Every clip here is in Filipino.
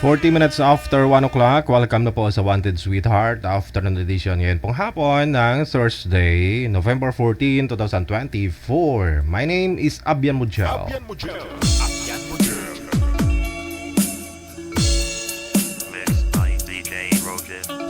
40 minutes after 1 o'clock, welcome na po sa Wanted Sweetheart Afternoon Edition ngayon pong hapon ng Thursday, November 14, 2024. My name is Abyan Mujal. Abyan Mujal. Abyan Mujal. Mixed by DJ Roger. Mixed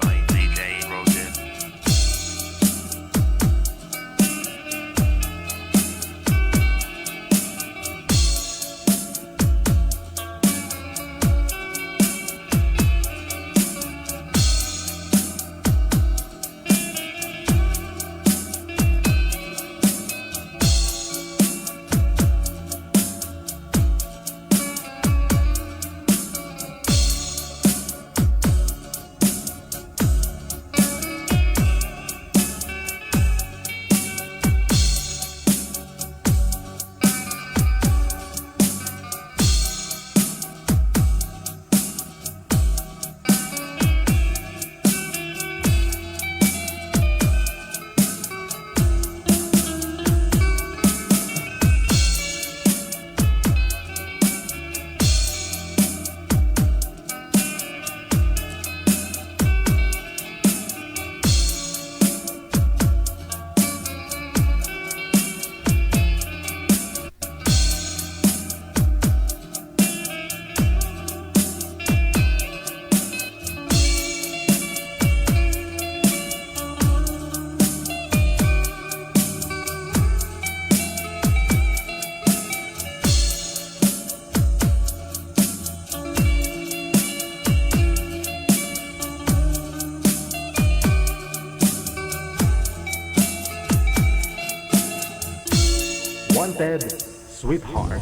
by DJ Roger. Wanted Sweetheart.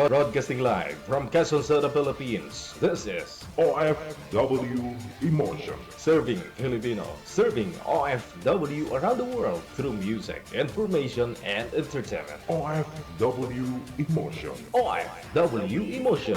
Broadcasting live from Quezon City, Philippines. This is OFW Emotion. Serving Filipino, serving OFW around the world through music, information, and entertainment. OFW Emotion. OFW Emotion.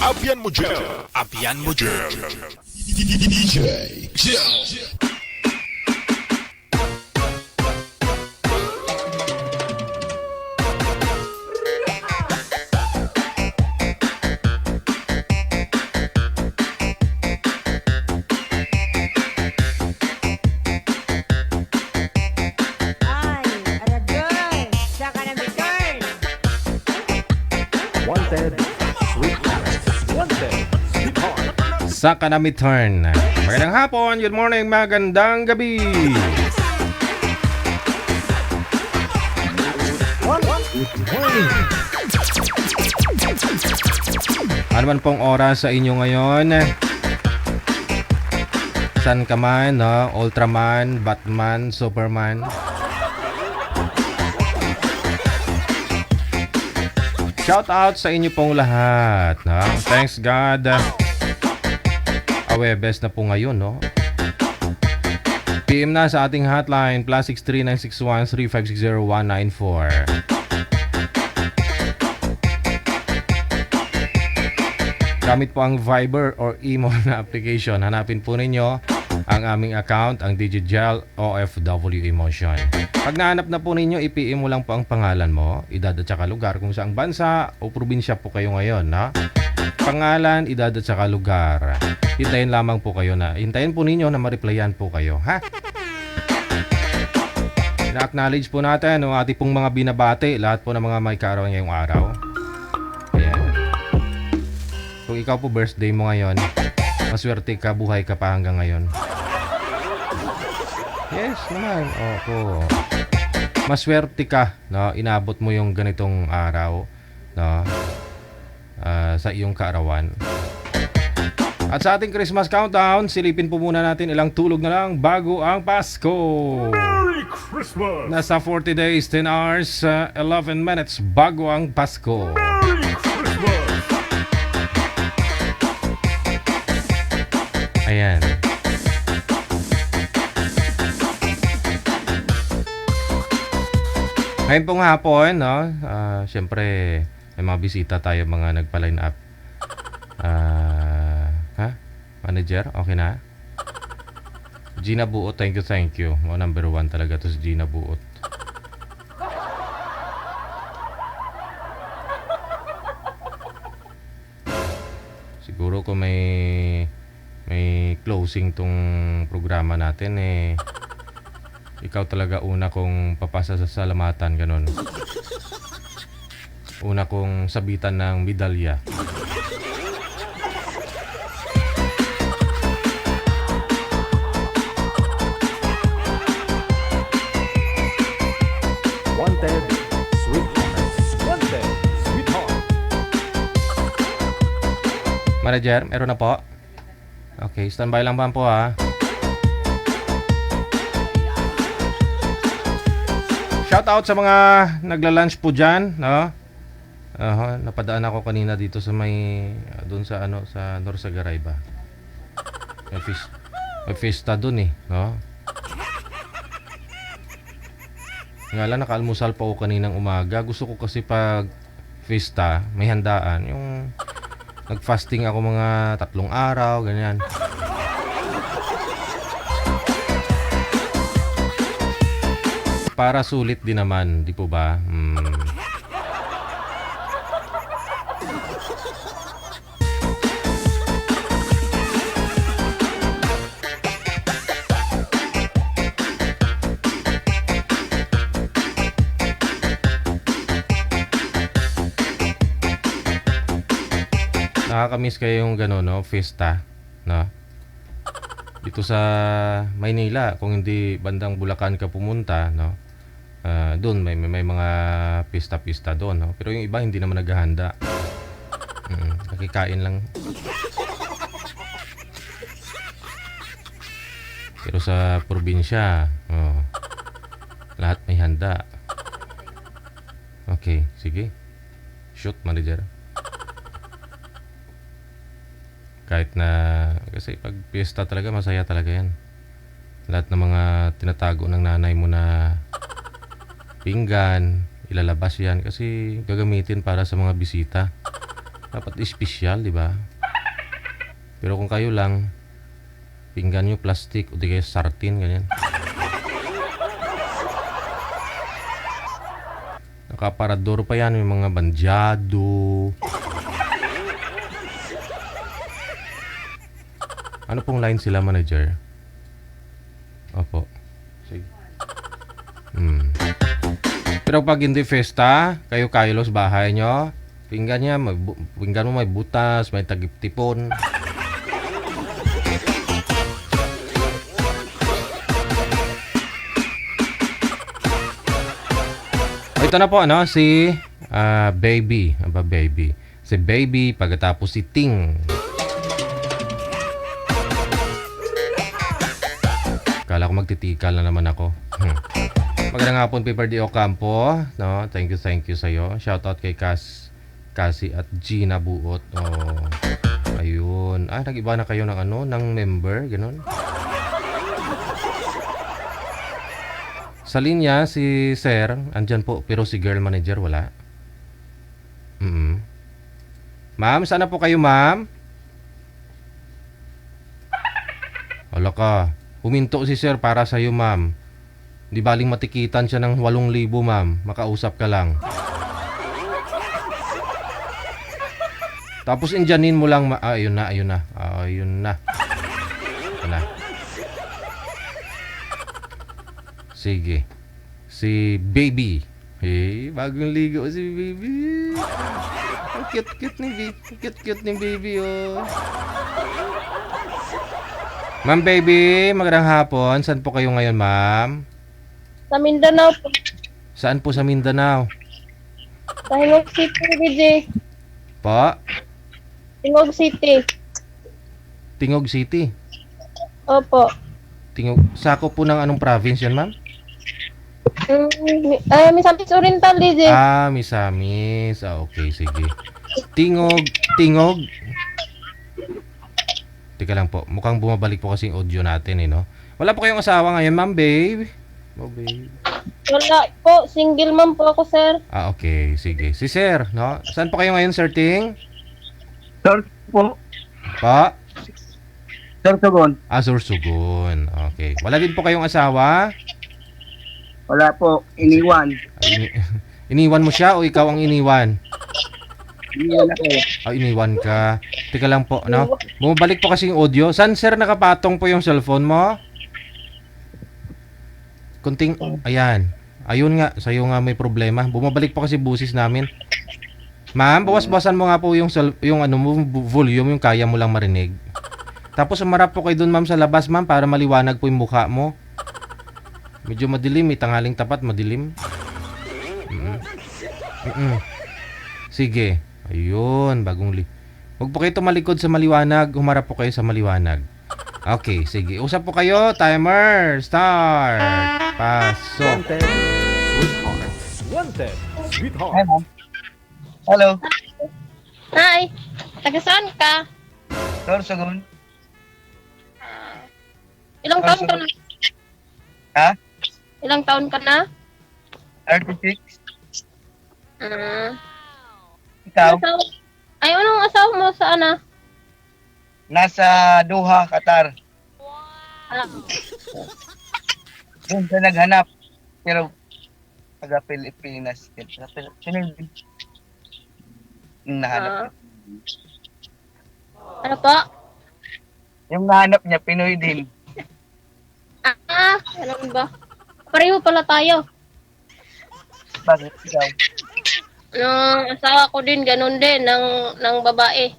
Abyan Mujal. Abyan Mujal. DJ Jill. Wanted Sweetheart. Wanted Sweetheart. sa Kanami Turn. Magandang hapon, good morning, magandang gabi. Ano man pong oras sa inyo ngayon? San ka man, no? Ultraman, Batman, Superman. Shout out sa inyo pong lahat, no? Thanks God. Awebes na po ngayon, no? PM na sa ating hotline +6396135609194. Gamit po ang Viber or Imo na application. Hanapin po ninyo ang aming account, ang Digigel OFW Emotion. Pag nahanap na po ninyo, i-PM mo lang po ang pangalan mo, edad at saka lugar, kung saang bansa o probinsya po kayo ngayon, no? Pangalan, edad at saka lugar. Hintayin lamang po kayo hintayin po ninyo na ma-replyan po kayo, ha? Na-acknowledge po natin ang ating pong mga binabati, lahat po ng mga may kaarawan ngayong araw. Ayan. Kung ikaw po birthday mo ngayon, maswerte ka, buhay ka pa hanggang ngayon. Yes naman, opo. Maswerte ka, no? Inabot mo yung ganitong araw, no? Sa iyong kaarawan. At sa ating Christmas countdown, silipin po muna natin ilang tulog na lang bago ang Pasko. Merry Christmas! Nasa 40 days, 10 hours, 11 minutes bago ang Pasko. Merry Christmas! Ayan. Ngayon pong hapon, no? Siyempre, may mga bisita tayo, mga nagpa-line up. Manager, okay na? Gina Buot, thank you. Number 1 talaga to si Gina Buot. Siguro kung may closing tong programa natin, ikaw talaga una kong papasa sa salamatan, ganun. Una kong sabitan ng medalya. Wanted, sweetheart. Wanted, sweetheart. Manager, meron na po. Okay, standby lang po ha. Shout out sa mga nagla-lunch po dyan, no? Napadaan ako kanina dito sa may doon sa sa Norsagaray ba. May fiesta doon no? Nga lang, nakaalmusal pa ako kaninang umaga. Gusto ko kasi pag fiesta, may handaan. Yung nag-fasting ako mga 3 araw, ganyan. Para sulit din naman, di po ba? Nakakamiss kayo yung gano'n, no? Fiesta, no? Dito sa Maynila, kung hindi bandang Bulacan ka pumunta, no? Doon may mga pista-pista doon, no? Pero yung iba hindi naman naghahanda. Nakikain lang. Pero sa probinsya, lahat may handa. Okay, sige. Shoot, manager. Kahit na, kasi pag piyesta talaga, masaya talaga yan. Lahat ng mga tinatago ng nanay mo na pinggan, ilalabas yan kasi gagamitin para sa mga bisita. Dapat espesyal, di ba? Pero kung kayo lang, pinggan nyo plastic o di kayo sartin, ganyan. Nakaparador pa yan, yung mga bandyado. Ano pong line sila, manager? Opo. Sige. Pero pag hindi festa, kayo kailos bahay nyo, pinggan mo may butas, may tagip-tipon. Ito na po, ano, si Baby. Aba, Baby. Si Baby, pagkatapos si Ting. Kala ko magtitikal na naman ako. Magandang hapon, Paper D. Ocampo. No, thank you sa'yo. Shoutout kay Cassie at Gina Buot. Oh, ayun. Nag-iba na kayo ng ano, ng member, ganun. Sa linya, si Sir, andyan po, pero si girl manager, wala. Ma'am, sana po kayo, ma'am? Wala ka. Huminto si Sir para sa'yo, ma'am. Di baling matikitan siya ng 8,000, ma'am. Makausap ka lang. Tapos indyanin mo lang, ayun na. Ayun na. Sige. Si Baby. Hey, bagong ligo si Baby. Ang cute ni Baby. Cute ni Baby, oh. Ma'am Baby, magandang hapon. Saan po kayo ngayon, ma'am? Sa Mindanao po. Saan po sa Mindanao? Sa Hingog City, DJ. Po? Hingog City. Tingog City. Opo. Sako po ng anong province yan, ma'am? Misamis Oriental, DJ. Misamis. Okay, sige. Tingog. Teka lang po. Mukhang bumabalik po kasi yung audio natin, no? Wala po kayong asawa ngayon, ma'am, babe? Oh, babe. Wala po. Single mom po ako, sir. Okay. Sige. Si Sir, no? Saan po kayo ngayon, Sir Ting? Sir po. Pa? Sir Sugon. Sursugun. Okay. Wala din po kayong asawa? Wala po. Iniwan. Iniwan mo siya o ikaw ang iniwan? Iniwan ako. Iniwan ka. Teka lang po, no? Bumabalik po kasi yung audio. Saan, Sir, nakapatong po yung cellphone mo? Kunting, ayan. Ayun nga, sa'yo nga may problema. Bumabalik po kasi busis namin. Ma'am, bawas-bawasan mo nga po yung volume, yung kaya mo lang marinig. Tapos umarap po kayo dun, ma'am, sa labas, ma'am, para maliwanag po yung mukha mo. Medyo madilim, may tanghaling tapat, madilim. Sige. Ayun, Huwag po kayo tumalikod sa maliwanag, humarap po kayo sa maliwanag. Okay, sige. Usap po kayo, timer, start. Pasok. Wanted, sweetheart. Hi, ma'am. Hello. Hi. Taga saan ka? Sir Sugon. Ilang taon ka na? Ha? Ilang taon ka na? 36. Ah. Ikaw? Ay, anong asawa mo sa ana? Nasa Doha, Qatar. Ah, Doon siya naghanap. Pero, taga Pilipinas. Sino yung nahanap? ano po? Yung nahanap niya, Pinoy din. Alam ba? Pareho pala tayo. Bakit ikaw? Nung asawa ko din, ganun din, ng babae.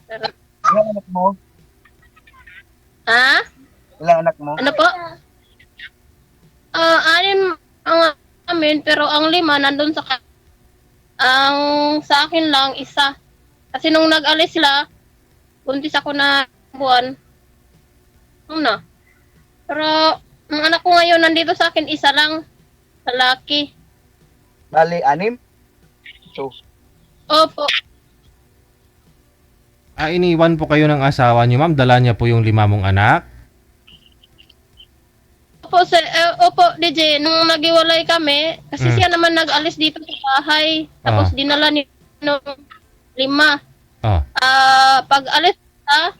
Pero, Ilang anak mo? ha? Ilang anak mo? Ano po? 6 ang amin, pero ang 5 nandun sa ang sa akin lang, 1. Kasi nung nag-alis sila, buntis ako na buwan. Na. Pero, ang anak ko ngayon, nandito sa akin, 1 lang. Lalaki. Bali, 6? So, Opo. Iniwan po kayo ng asawa niyo, ma'am. Dala niya po yung 5 mong anak. Opo, sir, opo, DJ, nung naghiwalay kami, kasi siya naman nag-alis dito sa bahay. Tapos dinala niya nung 5. Oh, Pag alis na,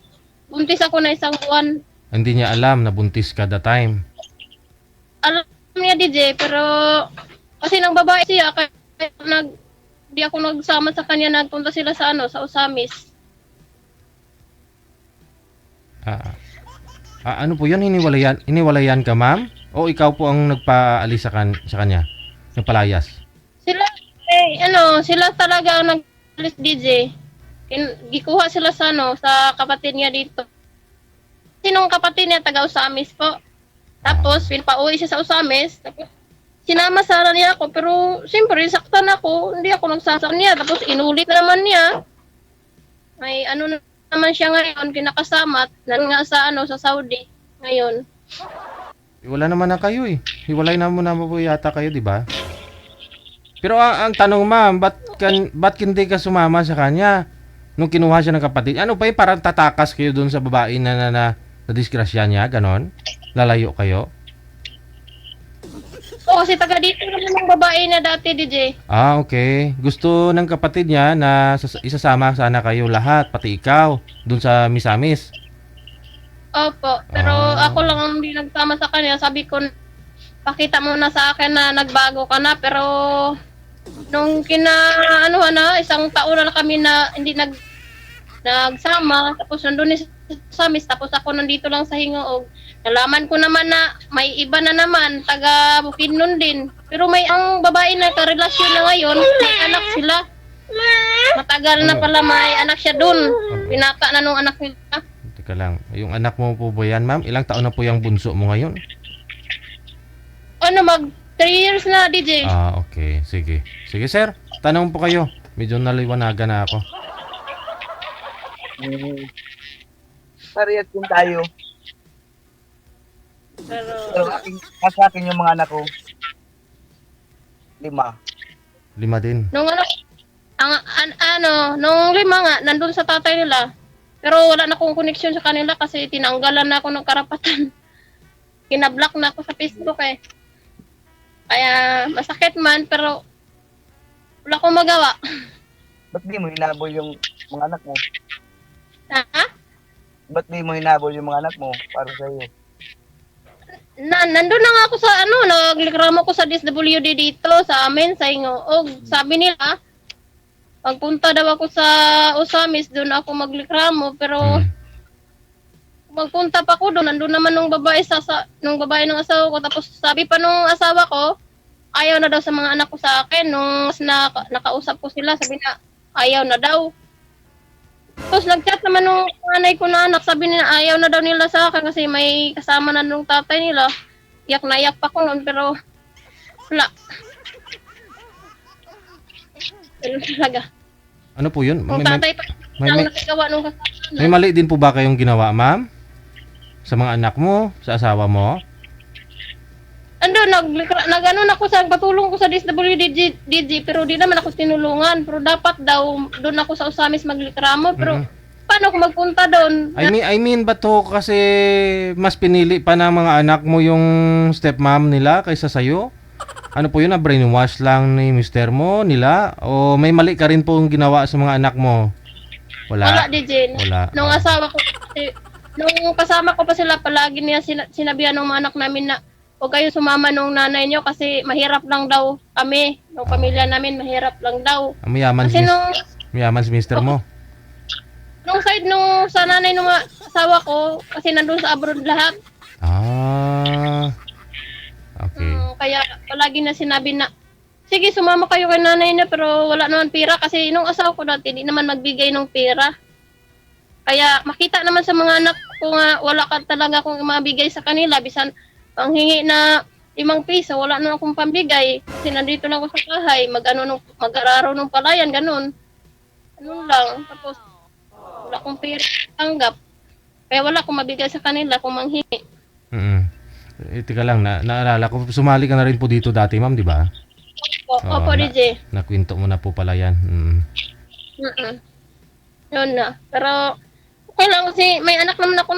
buntis ako na 1 buwan. hindi niya alam na buntis kada time. Alam niya, DJ, pero kasi nang babae siya, kaya di ako nagsama sa kanya, nagpunta sila sa sa Usamis. Ano po yun? Hiniwalayan ka, ma'am? O ikaw po ang nagpaalis sa kanya? Nagpalayas? Sila, sila talaga ang nag-alis, DJ. Gikuha sila sa sa kapatid niya dito. sinong kapatid niya, taga Usamis po. Tapos, pinapauwi siya sa Usamis. Tapos, sinama sana niya ako, pero siyempre, saktan ako. Hindi ako nagsasaktan niya. Tapos, inulit na naman niya. May ano na naman siya ngayon, kinakasama. Nga sa, sa Saudi. Ngayon. Wala naman na kayo eh. Hiwalay na po yata kayo, di ba? Pero ang tanong ma'am, ba't hindi ka sumama sa kanya nung kinuha siya ng kapatid? Ano pa parang tatakas kayo dun sa babae na disgrasya niya, ganon? Lalayo kayo? Oo, kasi taga dito naman ng babae na dati, DJ. Ah, okay. Gusto ng kapatid niya na isasama sana kayo lahat, pati ikaw, dun sa Misamis. Opo, pero Ah. ako lang ang hindi nagsama sa kanya. Sabi ko, pakita mo na sa akin na nagbago ka na, pero nung isang taon na kami na hindi nagsama, tapos nandun sa Miss, tapos ako nandito lang sa Hingoog. Nalaman ko naman na may iba na naman, taga Bukidnon din. Pero ang babae na karelasyon na ngayon, may anak sila. Matagal na pala may anak siya dun. Pinata na nung anak nila. Teka lang, yung anak mo po ba yan, ma'am? Ilang taon na po yung bunso mo ngayon? 3 years na, DJ. Ah, okay. Sige. Sige, sir. Tanong po kayo. Medyo naliwanagan na ako. Parehas din tayo. Pero, Pero sa akin yung mga anak ko, 5. 5 din. nung nung 5 nga, nandun sa tatay nila. Pero wala na akong connection sa kanila kasi tinanggalan na ako ng karapatan. Kinablock na ako sa Facebook eh. Kaya masakit man, pero wala akong magawa. Ba't di mo hinabol yung mga anak mo? Ha? Ba't di mo hinabol yung mga anak mo para sa iyo? Nandun na nga ako sa naglikramo ko sa DSWD dito sa amin, sa Hingoog. Sabi nila, pagpunta daw ako sa Usamis, doon ako maglikramo, pero magpunta pa ko doon, nandun naman nung babae nung babae ng asawa ko, tapos sabi pa nung asawa ko, ayaw na daw sa mga anak ko sa akin, nung nakausap ko sila, sabi na, ayaw na daw. Tapos nag-chat naman nung nanay ko na anak, sabi nila, ayaw na daw nila sa akin kasi may kasama na nung tatay nila. Iyak na iyak pa ko noon, pero wala. Pero talaga. Ano po yun? Kung tatay pa may- lang may- nakagawa nung kasama. May mali din po ba kayong ginawa, ma'am? Sa mga anak mo? Sa asawa mo? Nag-ano ako patulong ko sa DSWD, pero di naman ako tinulungan. Pero dapat daw, doon ako sa Usamis maglikramo. Pero paano ako magpunta doon? I mean ba to kasi mas pinili pa ng mga anak mo yung stepmom nila kaysa sa'yo? Ano po yun, na brainwash lang ni mister mo nila? O may mali ka rin po yung ginawa sa mga anak mo? Wala, DJ. Wala. Nung asawa ko, nung kasama ko pa sila, palagi niya sinabihan ng mga anak namin na huwag kayo sumama nung nanay niyo kasi mahirap lang daw kami. Nung pamilya namin, mahirap lang daw. Mayaman Kasi mayaman si mister mo. nung side sa nanay nung asawa ko, kasi nandun sa abroad lahat. Ah. Okay. Kaya palagi na sinabi na, sige, sumama kayo kay nanay na pero wala naman pera kasi nung asawa ko dati, di naman magbigay ng pera. Kaya makita naman sa mga anak ko nga wala ka talaga akong mabigay sa kanila. Bisan panghingi na 5 piso, wala na akong pambigay. Kasi nandito na ako sa bahay, mag-araro ng palayan, ganun. Ganun lang. Tapos wala akong pera tanggap. Kaya wala akong mabigay sa kanila kung manghingi. Teka lang, naalala ko, sumali ka na rin po dito dati, ma'am, di ba? Opo, DJ. Nakwento mo na po pala yan. Yun na. Pero okay lang kasi may anak naman ako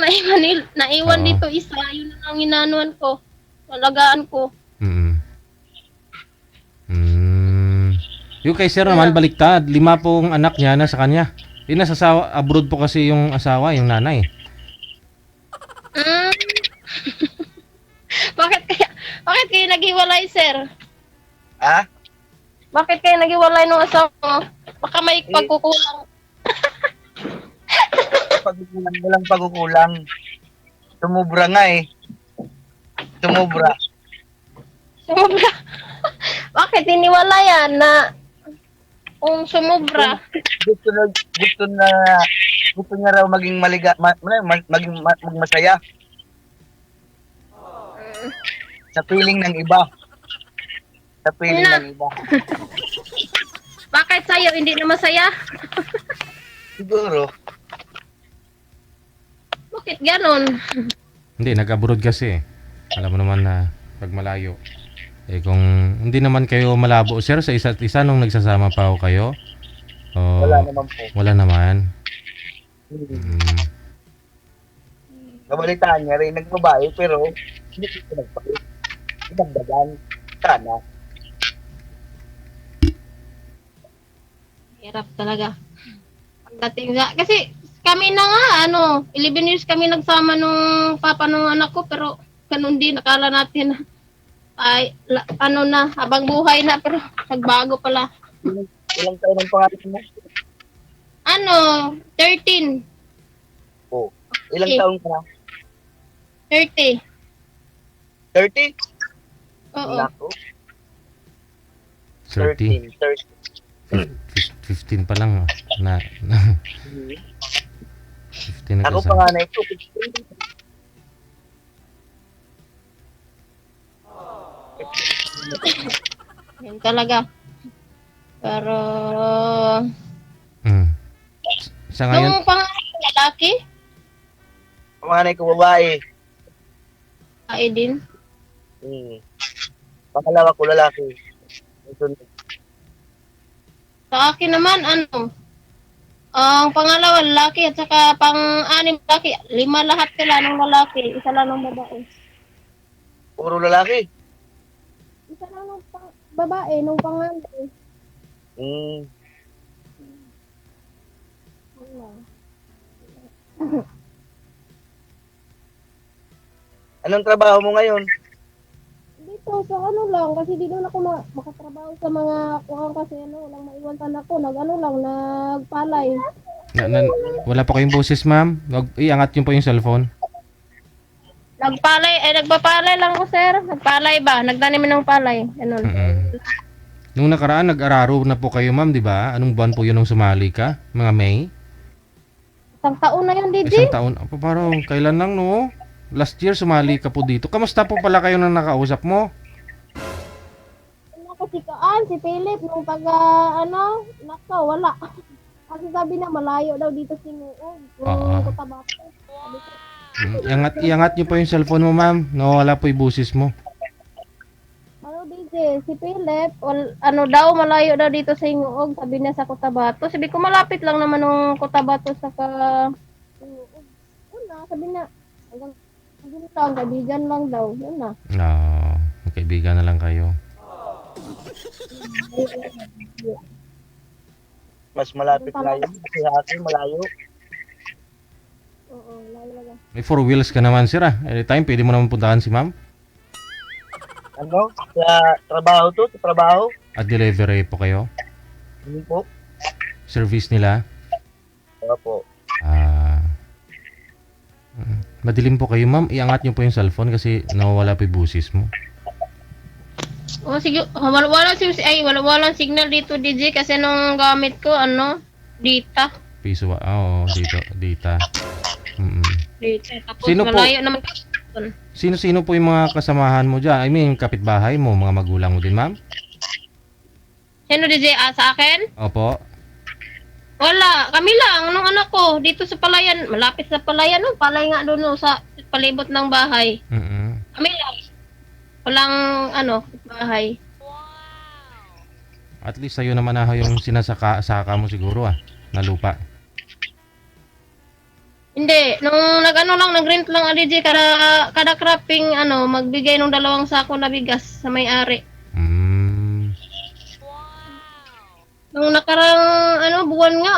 naiwan Oo. dito isa. Yun na ang inanuan ko. Alagaan ko. Yung kay sir naman, baliktad. 5 pong anak niya na sa kanya. Nasa abroad po kasi yung asawa, yung nanay. Bakit kayo naghiwalay, sir? Ha? Bakit kayo naghiwalay nung asawa mo? Baka may pagkukulang. Walang pagkukulang. Tumubra nga eh. Tumubra. Sumubra. Bakit hiniwalayan na kung sumubra? Gusto na gusto niya raw maging maging masaya. Sa feeling ng iba. Sa feeling Na. ng iba. Bakit sa'yo hindi na masaya? Siguro. Bakit ganon? Hindi, nag-abroad kasi. Alam mo naman na pag malayo. Eh kung hindi naman kayo malabo, sir, sa isa't isa nung nagsasama pa ho kayo? O, Wala naman po. wala naman. Mm. Nabalitaan niya rin nagbabae pero hindi ko nagpalit. Dagdagan. Sana. Hirap talaga. Pagdating sa... Kasi kami na nga, 11 years kami nagsama nung papa ng anak ko, pero ganun din, nakala natin na, habang buhay na, pero nagbago pala. Ilang taon ang pangalan mo? 13. Oh. Ilang Okay. taon ka na? 30. 30? Oo. Nako. 30. 13. 15 pa lang. Na 15 na Ako kasama. panganay ko. 15. Yan talaga. Pero, Mm. Sa ngayon, nung pangalan ko lalaki, Panganay ko babae. ay din. Pangalawa ko lalaki. Sunod. Sa akin naman, ang pangalawa lalaki at saka pang-anim lalaki. 5 lahat sila ng lalaki, isa lang ng babae. Puro lalaki. Isa lang ng babae, nung pangalan. Anong trabaho mo ngayon? Dito, sa lang, kasi di doon ako makatrabaho sa mga kuhang kasi walang maiwantan ako. Nagpalay. wala pa kayong boses, ma'am. Iangat niyo po yung cellphone. Nagpapalay lang ko, sir. Nagpalay ba? Nagtanim ng palay. Ganun. Mm-mm. Nung nakaraan, nag-araro na po kayo, ma'am, di ba? Anong buwan po yun nung sumali ka? Mga May? Isang taon na yun, Didi. Isang taon. Apa, parang kailan lang, no? Last year, sumali ka po dito. Kamusta po pala kayo nang nakausap mo? Ako si Kaan, si Philip, nung wala. Kasi sabi na malayo daw dito si Nuog. Oo. Yung Cotabato. Sabi ko, Iangat niyo po yung cellphone mo, ma'am. Nawala po yung busis mo. DJ, si Philip, daw, malayo daw dito sa Nuog. Sabi niya sa Cotabato. Sabi ko, malapit lang naman nung Cotabato sa Nuog. Yun na, sabi niya, hanggang lang, kaibigan lang daw. Yun na. Magkaibigan na lang kayo. Mas malapit na yun. Kasi sa akin malayo. Oo, layo. May 4 wheels ka naman, sir, ah. Anytime, pwede mo naman puntahan si ma'am. Ano? Sa trabaho to? Sa trabaho? At delivery po kayo. Hindi po. Service nila. Opo. Madilim po kayo, ma'am. Iangat niyo po yung cellphone kasi nawawala po yung busis mo. Oh, sige, walang signal dito, DJ, kasi nung gamit ko, data. Piso, dito, data. Data. Tapos Sino po? malayo naman. Sino-sino po yung mga kasamahan mo dyan? I mean, kapitbahay mo, mga magulang mo din, ma'am? Sino, DJ? Sa akin? Opo. Wala, kami lang, nung anak ko, dito sa Palayan, malapit sa Palayan, palay nga doon sa palibot ng bahay. Kami lang. Walang, bahay. At least sa'yo naman na yung sinasaka mo siguro, na lupa. Hindi, nung nag-rent lang, DJ, kada cropping, magbigay ng 2 sako na bigas sa may-ari. Nung nakarang buwan nga,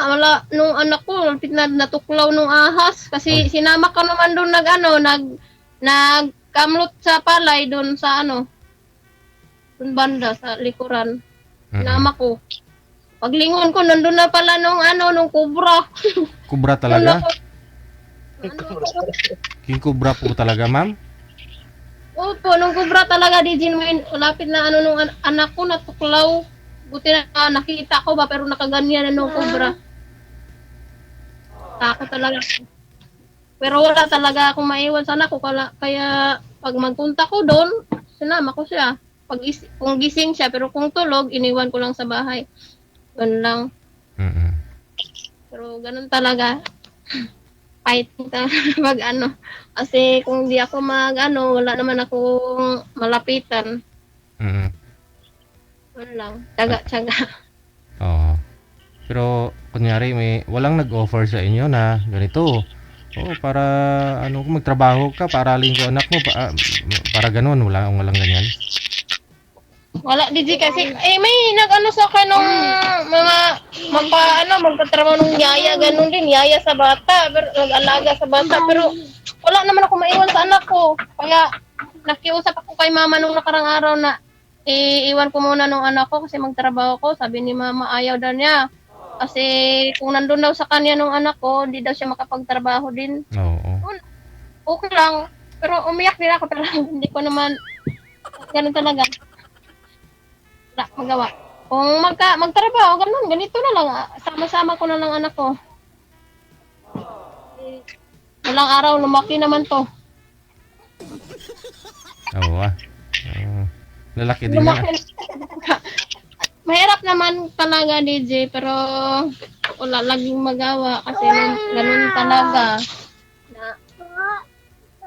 nung anak ko, malapit na natuklaw nung ahas. Kasi sinama ko naman doon nagkamlot sa palay doon sa doon banda sa likuran. Sinama ko. Paglingon ko, nandun na pala nung kubra. Kubra talaga? King kubra po talaga, ma'am? Opo, nung kubra talaga, di genuine. Malapit na nung anak ko natuklaw. Buti na nakita ko ba, pero nakaganyan na nung kubra. Takot talaga. Pero wala talaga akong maiwan sa anak ko. Kaya pag magpunta ko doon, sinama ko siya. Kung gising siya, pero kung tulog, iniwan ko lang sa bahay. Ganun lang. Mm-mm. Pero ganun talaga. Fighting talaga pag ano. Kasi kung di ako wala naman akong malapitan. Mm-mm. Ganun lang. Tsaga-tsaga. Oo. Pero kunyari walang nag-offer sa inyo na ganito. Oh, para kung magtrabaho ka, paralin ko anak mo para ganoon, walang ganyan. Wala DJ kasi may nag-ano sa akin nung mga magtatrabaho nung yaya ganun din, yaya sa bata, pero nag-alaga sa bata, pero wala naman ako maiwan sa anak ko. Kaya nakiusap ako kay mama nung nakarang araw na iiwan ko muna nung anak ko kasi magtrabaho ko. Sabi ni mama ayaw daw niya. Kasi kung nandun daw sa kanya nung anak ko, hindi daw siya makapagtrabaho din. Oo. Okay lang. Pero umiyak din ako talaga. Hindi ko naman ganun talaga. Wala magawa. Kung magtrabaho, ganito na lang. Sama-sama ko na lang anak ko. Walang araw, lumaki naman to. Oo ah. Lalaki din yan. Lumaki. Mahirap naman talaga, DJ, pero wala laging magawa kasi ganun talaga.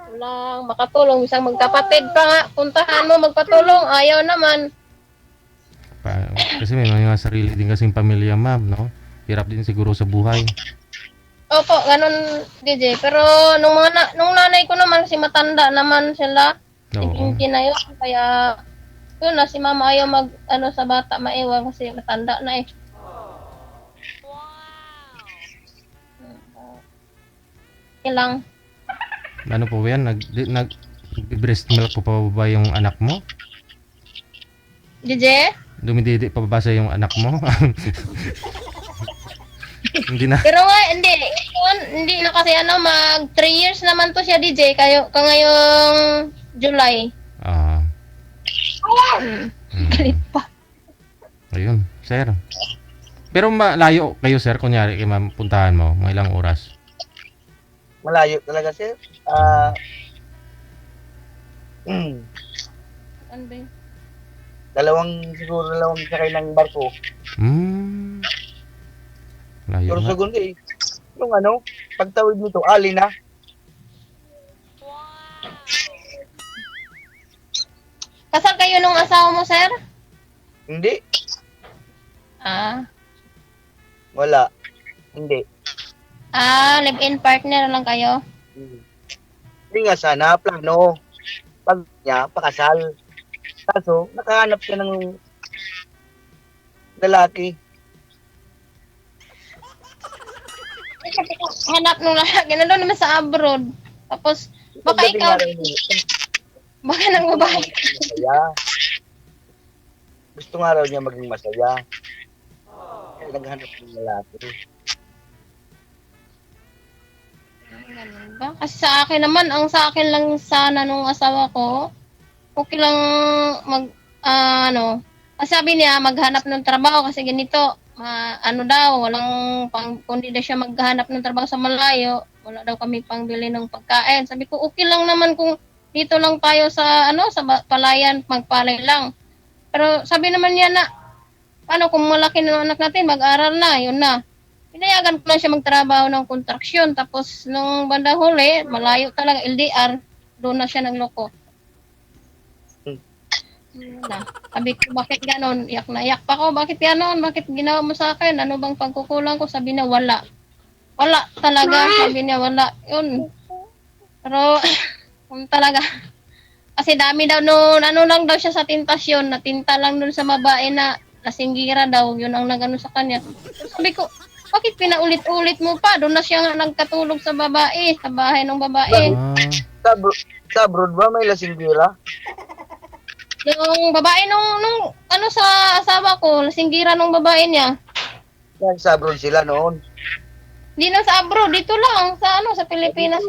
Walang makatulong. Isang magkapatid pa nga, puntahan mo, magpatulong, ayaw naman. Kasi may mga sarili din kasing pamilya, ma'am, no? Hirap din siguro sa buhay. Opo, ganun, DJ. Pero nung nanay ko naman, kasi matanda naman sila, Oo. na yun, kaya yun na, si mama ayaw sa bata maiwan kasi matanda na eh. Okay lang. Ano po yan? Breast milk po pa ba yung anak mo? DJ? Dumididi pa ba sa yung anak mo? Hindi na. Pero nga, hindi na kasi mag 3 years naman to siya, DJ, ngayong July. Ah. Galit pa. Ayun, sir. Pero malayo kayo, sir, kunyari kay ma'am puntahan mo, mga ilang oras. Malayo talaga, sir. Ano ba yun? Siguro dalawang sakay ng barko. Malayo Pero nga. sa gundi, yung pagtawid nito, ali na. Kasal kayo nung asawa mo, sir? Hindi. Ah. Wala. Hindi. Live-in partner lang kayo? Hindi nga sana, plano. Pag niya, pakasal. Kaso, nakahanap siya ng lalaki. Hanap nung lalaki. Nandun naman sa abroad. Tapos, baka Pagdating ikaw, nga rin niya, baka nang babae. masaya. Gusto nga raw niya maging masaya. Kaya naghanap ng lalaki. Ganun ba? Kasi sa akin naman, sa akin lang sana nung asawa ko, okay lang kasi sabi niya, maghanap ng trabaho kasi ganito, kundi na siya maghanap ng trabaho sa malayo, wala daw kami pangbili ng pagkain. Sabi ko, okay lang naman kung dito lang tayo sa palayan, magpalay lang. Pero sabi naman niya na, kung malaki na anak natin, mag-aral na, yun na. Pinayagan ko lang siya magtrabaho ng kontraksyon. Tapos, nung bandang huli, malayo talaga, LDR, doon na siya nagloko. Na. Sabi ko, bakit ganon? Iyak na iyak pa ko. Bakit ganon? Bakit ginawa mo sa akin? Ano bang pagkukulang ko? Sabi niya, wala. Wala talaga. Sabi niya, wala. Yun. Pero, talaga. Kasi dami daw noon, lang daw siya sa tentasyon. Natinta lang doon sa babae na lasinggira daw. Yun ang nagano sa kanya. Sabi ko, bakit pinaulit-ulit mo pa? Doon na siya nga nagkatulog sa babae, sa bahay ng babae. Sa abroad ba may lasinggira? Yung babae nung sa asawa ko, lasinggira nung babae niya. Sa abroad sila noon. Hindi na sa abroad, dito lang, sa Pilipinas.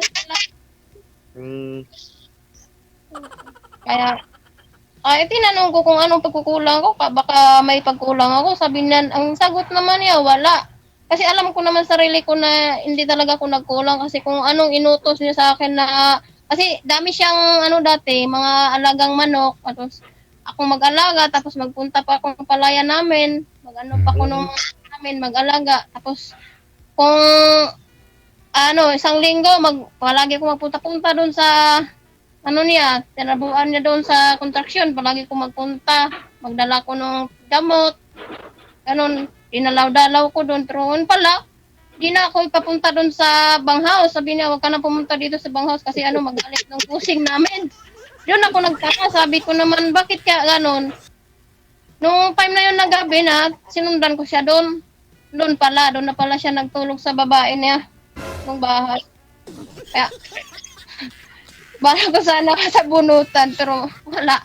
Kaya, tinanong ko kung anong pagkukulang ko, baka may pagkulang ako. Sabi niya, ang sagot naman niya, wala. kasi alam ko naman sarili ko na hindi talaga ako nagkulang kasi kung anong inutos niya sa akin na kasi dami siyang ano dati, mga alagang manok, tapos ako mag-alaga, tapos magpunta pa ako ng palayan namin, mag-ano pa ako nung namin, mag-alaga, tapos kung isang linggo, palagi ko magpunta-punta doon sa ano niya, tinabuan niya doon sa construction, palagi ko magpunta, magdala ko ng gamot, ganun, dinalaw-dalaw ko doon, pero yun pala, di na ako ipapunta doon sa banghouse. Sabi niya, huwag ka na pumunta dito sa banghouse kasi magalit ng pusing namin. Doon ako nagtaka, sabi ko naman, bakit kaya ganun? Nung time na yun na gabi na, sinundan ko siya doon. Doon na pala siya nagtulog sa babae niya, ng bahay. Kaya, bala ko sana sa bunutan, pero wala.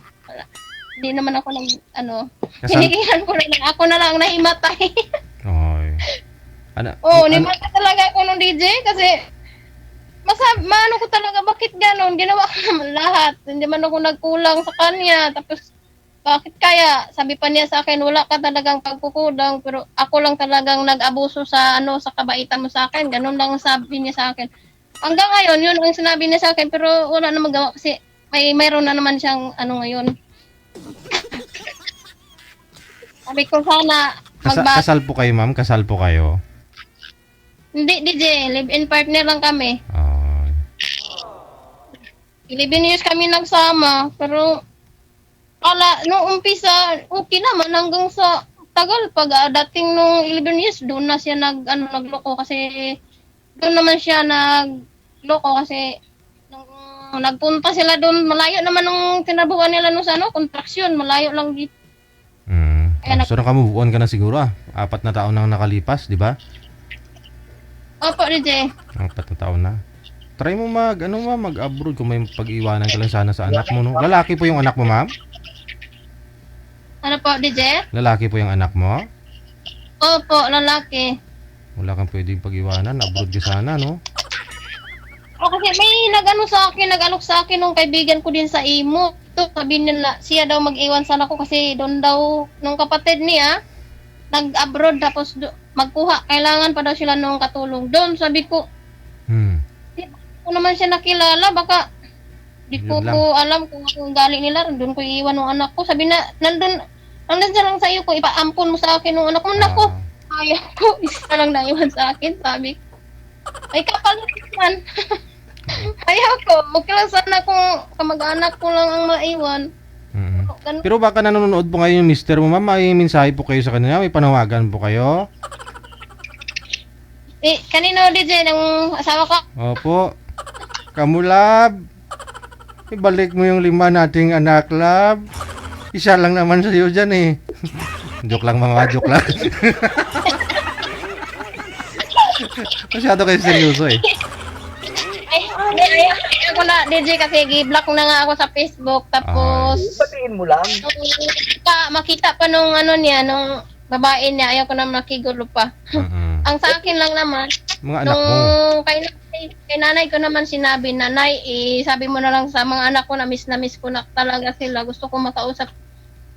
Hindi naman ako hinigihan ko na lang. Ako na lang nahimatay. Oy. Nimata talaga ako ng DJ kasi maano ko talaga bakit ganon. Ginawa ko naman lahat. Hindi man ako nagkulang sa kanya. Tapos, bakit kaya? Sabi pa niya sa akin, wala ka talagang pagkukulang. Pero ako lang talagang nag-abuso sa kabaitan mo sa akin. Ganon lang sabi niya sa akin. Hanggang ngayon, yun ang sinabi niya sa akin. Pero wala na magawa kasi mayroon na naman siyang ngayon. Sabi ko sana Kasal po kayo, ma'am? Kasal po kayo? Hindi, DJ. Live-in partner lang kami. Oy. 11 years kami nagsama. Pero, nung umpisa, okay naman. Hanggang sa tagal. Pag dating nung 11 years, doon na siya nagloko. Kasi, doon naman siya nagloko. Kasi, nung nagpunta sila doon, malayo naman nung tinabuhan nila nung construction. Malayo lang dito. So naka-move on ka na siguro 4 na taon nang nakalipas, di ba? Opo, DJ. 4 na taon na. Try mo mag-abroad kung may pag-iwanan ka lang sana sa anak mo, no? Lalaki po yung anak mo, ma'am? Ano po, DJ? Lalaki po yung anak mo? Opo, lalaki. Wala kang pwedeng pag-iwanan, abroad ka sana, no? Kasi may nag-alok sa akin nung kaibigan ko din sa Imo. Sabi nila, siya daw mag-iwan sana ko kasi doon daw, nung kapatid niya, nag-abroad tapos magkuha. Kailangan pa daw sila nung katulong. Doon, sabi ko, di ko naman siya nakilala, baka di ko alam kung galing nila. Doon ko iiwan ng anak ko. Sabi na, nandun siya lang sa iyo ko, ipaampon mo sa akin ng anak ko. Nako, ayaw ko, isa lang naiwan sa akin, sabi ko. Ay, kapal naman. Ayaw ko. Okay lang sana kung kamag-anak ko lang ang maiwan. Pero baka nanonood po ngayon yung mister mo, ma'am. May mensahe po kayo sa kanya. May panawagan po kayo. Kanino, DJ, ng asawa ko? Opo. Kamulab. Ibalik mo yung 5 nating anak, lab. Isa lang naman sa'yo dyan eh. Joke lang, mga joke lang. Masyado kayo seryoso eh. Ako na, DJ, kasi gi-block na nga ako sa Facebook. Tapos, Batiin mo lang. makita pa nung nung babae niya, ayaw ko na nakigulo pa. Ang sa akin lang naman, Mga anak mo. kay nanay ko naman sinabi, nanay, sabi mo na lang sa mga anak ko na miss ko na talaga sila. Gusto ko makausap.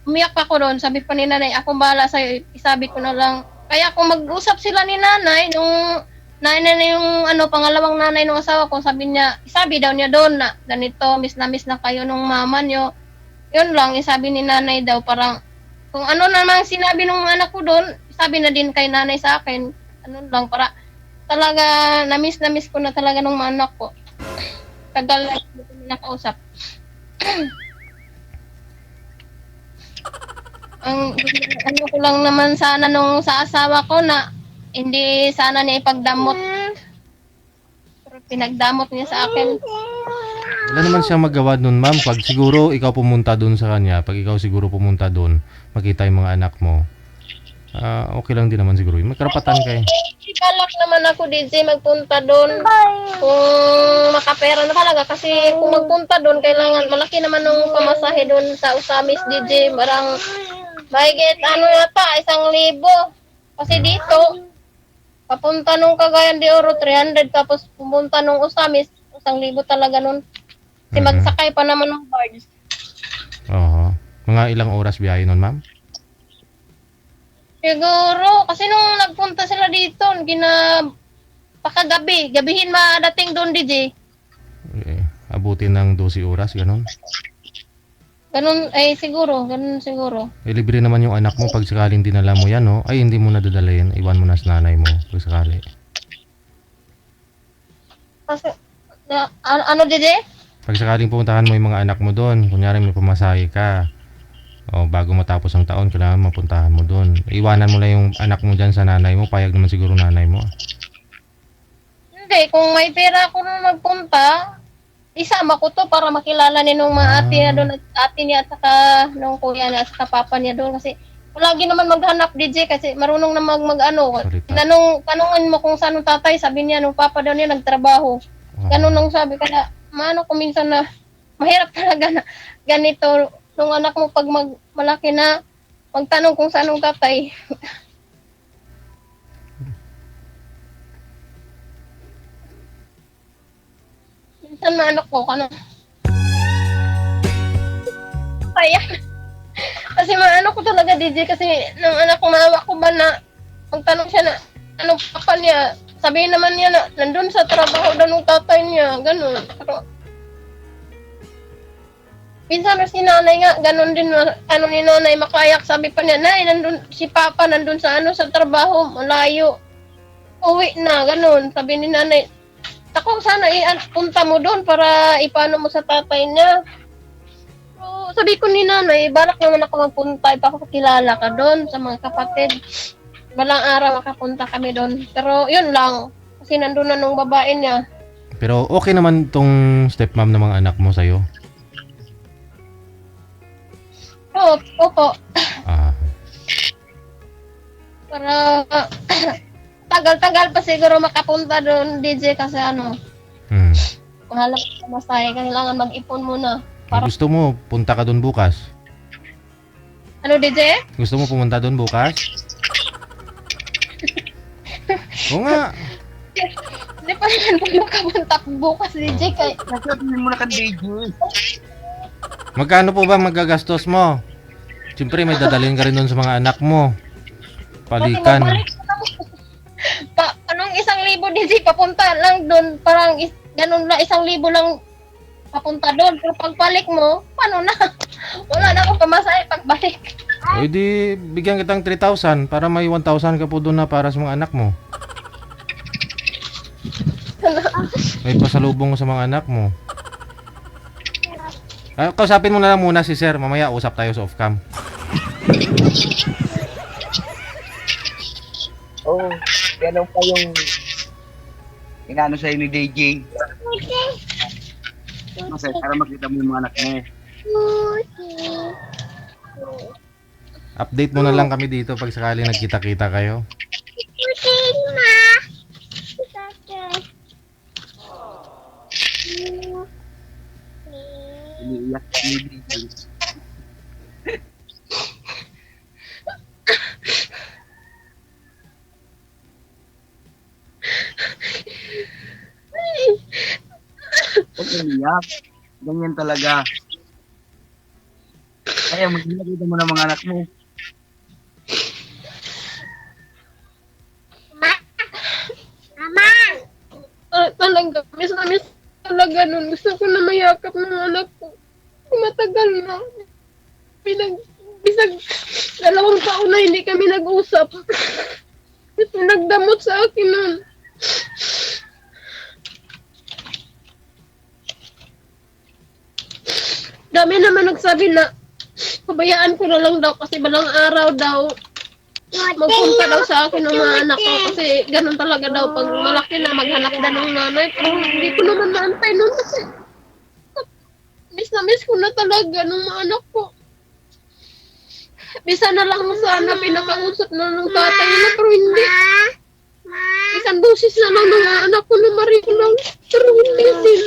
Umiyak pa ko doon. Sabi pa ni nanay, ako bahala sa'yo. Isabi ko na lang. Kaya kung mag-usap sila ni nanay, nung yung pangalawang nanay ng asawa ko, sabi daw niya doon na ganito, miss na kayo nung mama niyo. Yun lang, sabi ni nanay daw, parang kung ano namang sinabi ng anak ko doon, sabi na din kay nanay sa akin. Ano lang, para talaga na-miss ko na talaga nung mga anak ko. Tagal na hindi ko nakausap. Ang ko lang naman sana nung sa asawa ko na hindi sana niya ipagdamot. Pero pinagdamot niya sa akin. Wala naman siyang magawa nun, ma'am. Pag siguro ikaw pumunta dun sa kanya, pag ikaw siguro pumunta dun, makita yung mga anak mo, okay lang din naman siguro. May karapatan kayo. Balak naman ako, DJ, magpunta doon. Kung makapera na talaga. Kasi kung magpunta doon, kailangan, malaki naman nung pamasahe doon sa Usamis, DJ. Barang, mahigit, yata, 1,000. Kasi dito, papunta nung Cagayan de Oro, 300. Tapos pumunta nung Usamis, 1,000 talaga nun. Kasi magsakay pa naman ng barge. Oo. Mga ilang oras biyahe nun, ma'am? Siguro, kasi nung nagpunta sila dito, gabihin madating doon, DJ. Abutin ng 12 oras, ganun. Ganun siguro. Libre naman yung anak mo pag sakaling dinala mo yan, no? Ay, hindi mo na dadalhin. Iwan mo na sa nanay mo pag sakali. Kasi, ano, DJ? Pag sakaling pumuntahan mo yung mga anak mo doon, kunyari may pamasahe ka, o bago matapos ang taon, kailangan mapuntahan mo doon. Iwanan mo lang yung anak mo dyan sa nanay mo, payag naman siguro nanay mo. Hindi, kung may pera ako na magpunta, isama ko to para makilala ni nung mga ate niya doon, ate niya at saka nung kuya niya at saka papa niya doon kasi lagi naman maghanap DJ kasi marunong na ano. Salita. Tanungin mo kung saan ang tatay, sabi niya nung papa daw niya nagtrabaho. Ganun nung sabi kaya maano ko minsan na mahirap talaga na ganito nung anak mo pag malaki na magtanong kung saan ang tatay. Minsan na anak ko, kaya. Kasi maano ko talaga, DJ, kasi nung anak ko, maawa ko ba na magtanong siya na, anong papa niya, sabihin naman niya na, nandun sa trabaho daw ng tatay niya, ganun. Pero, minsan si nanay nga, ganun din, ano ni nanay makayak, sabi pa niya, nay, nandun, si papa nandun sa sa trabaho, malayo. Uwi na, ganun, sabi ni nanay, ako sana punta mo doon para ipano mo sa tatay niya. So, sabi ko ni nanay, balak naman ako magpunta, ipapakilala ka doon sa mga kapatid. Balang araw makapunta kami doon. Pero yun lang, kasi nandun na nung babae niya. Pero okay naman tong stepmom ng mga anak mo sa'yo? Oo, opo. Ah, Para tagal-tagal pa siguro makapunta doon, DJ, kasi mahal ang masaya, kailangan mag-ipon muna. Gusto mo, punta ka doon bukas? Ano, DJ? Gusto mo pumunta doon bukas? Oo nga. Hindi pa naman po makapunta bukas, DJ, kay Nasabihin mo na kan DJ. Magkano po ba magagastos mo? Siyempre may dadalhin ka rin doon sa mga anak mo. Palikan. Anong 1,000 DJ papunta lang doon, parang ganun lang, 1,000 lang papunta doon. Pero pagbalik mo, paano na? Wala na akong pamasahe pagbalik. Eh di, bigyan kitang 3,000 para may 1,000 ka po doon na para sa mga anak mo. May pasalubong sa mga anak mo. Kausapin mo na lang muna si sir, mamaya usap tayo sa off-cam. Oo, ganun pa yung inano sa'yo ni DJ. Masaya, para makita mo yung mga anak mo. Update mo na lang kami dito pag sakali nagkita-kita kayo. Iniiyak ni DJ. Huwag umiyak. Ganyan talaga. Kaya magkita mo ng mga anak mo. Talaga, miss na miss talaga nun. Gusto ko na mayakap ng anak ko. Matagal na. Bisag 2 taon na hindi kami nag-usap. Ito nagdamot sa akin nun. Dami naman nagsabi na pabayaan ko na lang daw kasi balang araw daw magpunta daw sa akin ng mga anak ko kasi ganun talaga daw pag malaki na maghanap na ng nanay. Pero hindi ko naman naantay nun kasi miss na miss ko na talaga ng mga anak ko. Bisa na lang sana pinakausap na ng tatay nila pero hindi. Isang dosis na lang ng mga anak ko na marinig lang pero hindi din.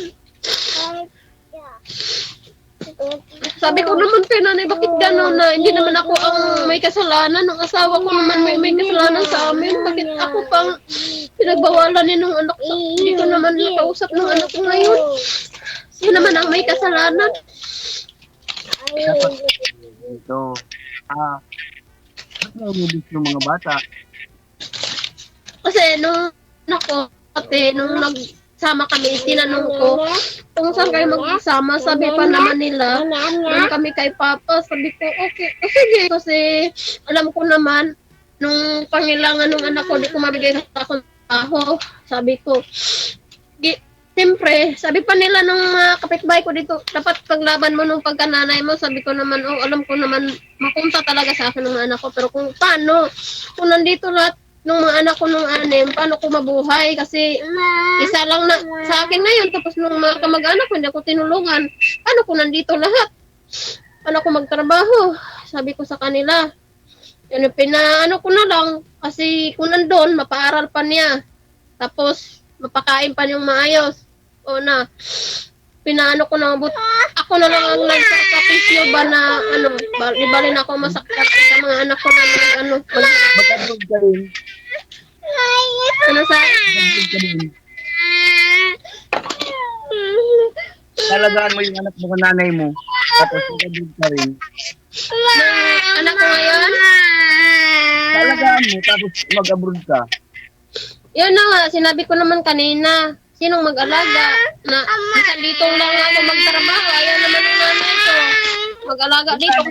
Sabi ko naman kay nanay, bakit gano'n na hindi naman ako ang may kasalanan, ang asawa ko naman may kasalanan sa amin, bakit ako pang pinagbawalan ni nung anak ko, hindi ko naman nakausap ng anak ko ngayon. Siya naman ang may kasalanan. Ito. Naubos ng mga bata. Kasi nung nagsama kami, tinanong ko kung saan kayo magsama. Sabi pa naman nila, doon kami kay Papa. Sabi ko, okay, sige. Kasi alam ko naman, nung pangailangan ng anak ko, di ko mabigay sa akong trabaho. Sabi ko, siyempre, sabi pa nila nung kapitbahay ko dito, dapat paglaban mo nung pagkananay mo. Sabi ko naman, alam ko naman, mapunta talaga sa akin ng mga anak ko. Pero kung paano, kung nandito lahat nung mga anak ko nung 6, paano ko mabuhay? Kasi isa lang na sa akin ngayon, tapos nung mga kamag-anak ko, hindi ako tinulungan. Paano kung nandito lahat? Paano ko magtrabaho? Sabi ko sa kanila, yun, pinaano ko na lang, kasi kung nandun, mapaaral pa niya. Tapos, mapakain pa niyang maayos. O na, pinaano ko na, ako na lang ang nagsakripisyo ba na, bali na ako masakit sa mga anak ko na Mag-abroad ka rin. ano sa, Mag-abroad ka rin. Talagaan mo yung anak mo sa nanay mo. Tapos mag-abroad ka rin. anak ko ngayon, Talagaan mo, tapos mag-abroad ka. yun na nga, sinabi ko naman kanina, sinong mag-alaga? Na, minsan dito lang ako magtrabaho, ayaw naman ng nanay ko. Mag-alaga dito.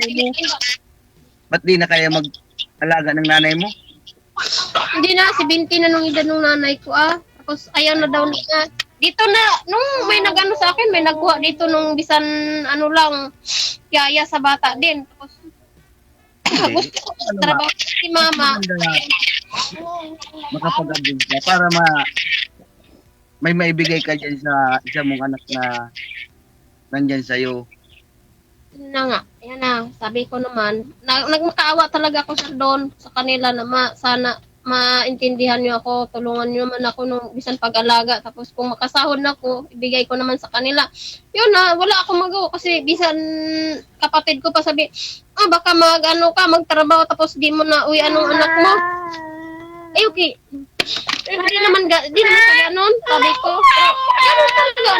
Ba't di na kaya mag-alaga ng nanay mo? Hindi na, 70 na nung edad ng nanay ko Tapos ayaw na daw niya. Dito na, nung may nag-ano sa akin, may nagkuha dito nung bisan lang, yaya sa bata din. Tapos, gusto ko trabaho si mama. Makapag-abroad ka para may maibigay ka dyan sa isa mong anak na nandyan sa'yo. Yun na nga, yan na, sabi ko naman, nagmakaawa talaga ako doon sa kanila na sana maintindihan niyo ako, tulungan niyo naman ako nung bisan pag-alaga. Tapos kung makasahod na ako, ibigay ko naman sa kanila. Yun na, wala akong magawa kasi bisan kapatid ko pa sabi, baka magtrabaho tapos di mo na uwi anong anak mo. Ay, okay. Di naman kaya nun, sabi ko. Ganun talaga,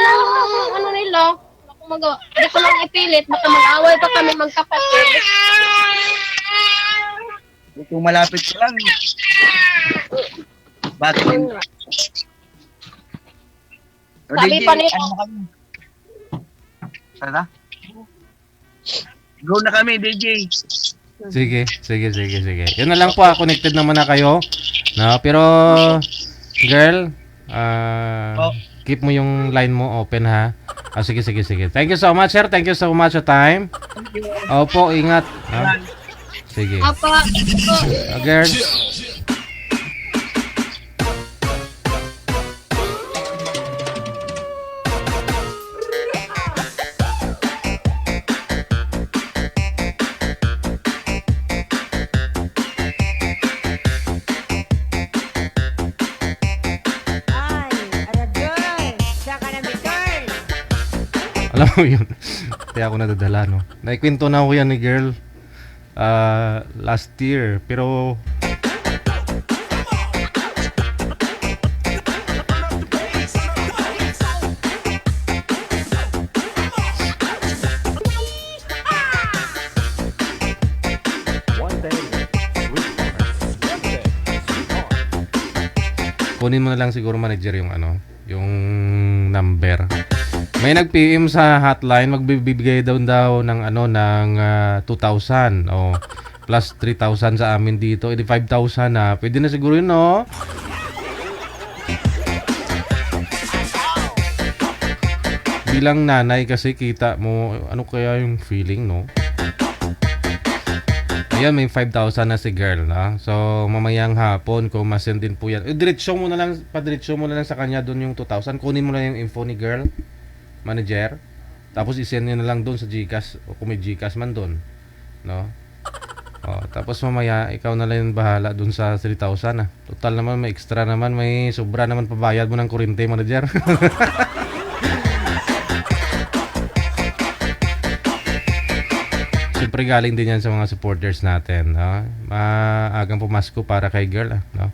nila. Wala akong magawa. Hindi ko lang ipilit, baka mag-away pa kami magkapatid. Kung malapit ka lang, bakit? Sabi pa nila. Ano na kami? Tara? Go na kami, DJ. Sige. Yun na lang po, connected naman na kayo. No, pero girl, keep mo yung line mo open ha. Sige. Thank you so much, sir. Thank you so much sa time. Opo, ingat. Sige. Apa, Girl. Alam mo yun. Kaya ako nadadala, no? Naikwento na ako yan ni girl last year. Pero kunin mo na lang siguro manager yung yung number. May nag-PM sa hotline, magbibigay daw ng ng 2,000 o plus 3,000 sa amin dito. 5,000 na. Pwede na siguro yun, no? Bilang nanay kasi kita mo, ano kaya yung feeling, no? Ayan, may 5,000 na si girl, no? So, mamayang hapon, kung masend din po yan. Diretso mo na lang sa kanya doon yung 2,000. Kunin mo lang yung info ni girl. Manager, tapos isend niyo na lang doon sa GCash o kung may GCash man doon, no? Tapos mamaya ikaw na lang yung bahala doon sa 3,000 Total naman may extra naman, may sobra naman pabayad mo ng kuryente, manager. Siyempre galing din yan sa mga supporters natin, no? Maagang pumasko para kay girl, no?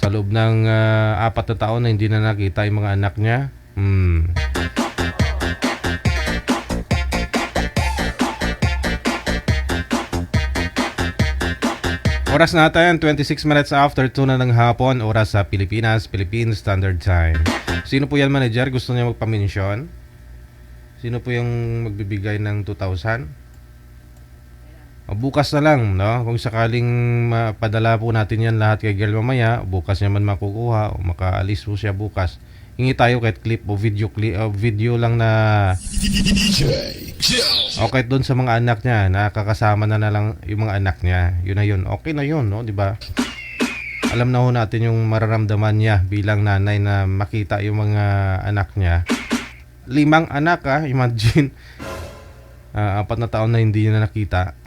Sa loob ng 4 na taon na hindi na nakita yung mga anak niya. Oras natin, 26 minutes after 2 na ng hapon, oras sa Pilipinas, Philippine Standard Time. Sino po yan, manager? Gusto niya magpamensyon? Sino po yung magbibigay ng 2,000? Bukas na lang, no? Kung sakaling mapadala po natin yan lahat kay girl mamaya, bukas niya man makukuha o makaalis po siya bukas. Hingi tayo kahit clip o video lang na okay doon sa mga anak niya, nakakasama na lang yung mga anak niya. Yun na yun. Okay na yun, no? 'Di ba? Alam na ho natin yung mararamdaman niya bilang nanay na makita yung mga anak niya. 5 anak, imagine. 4 na taon na hindi niya nakita.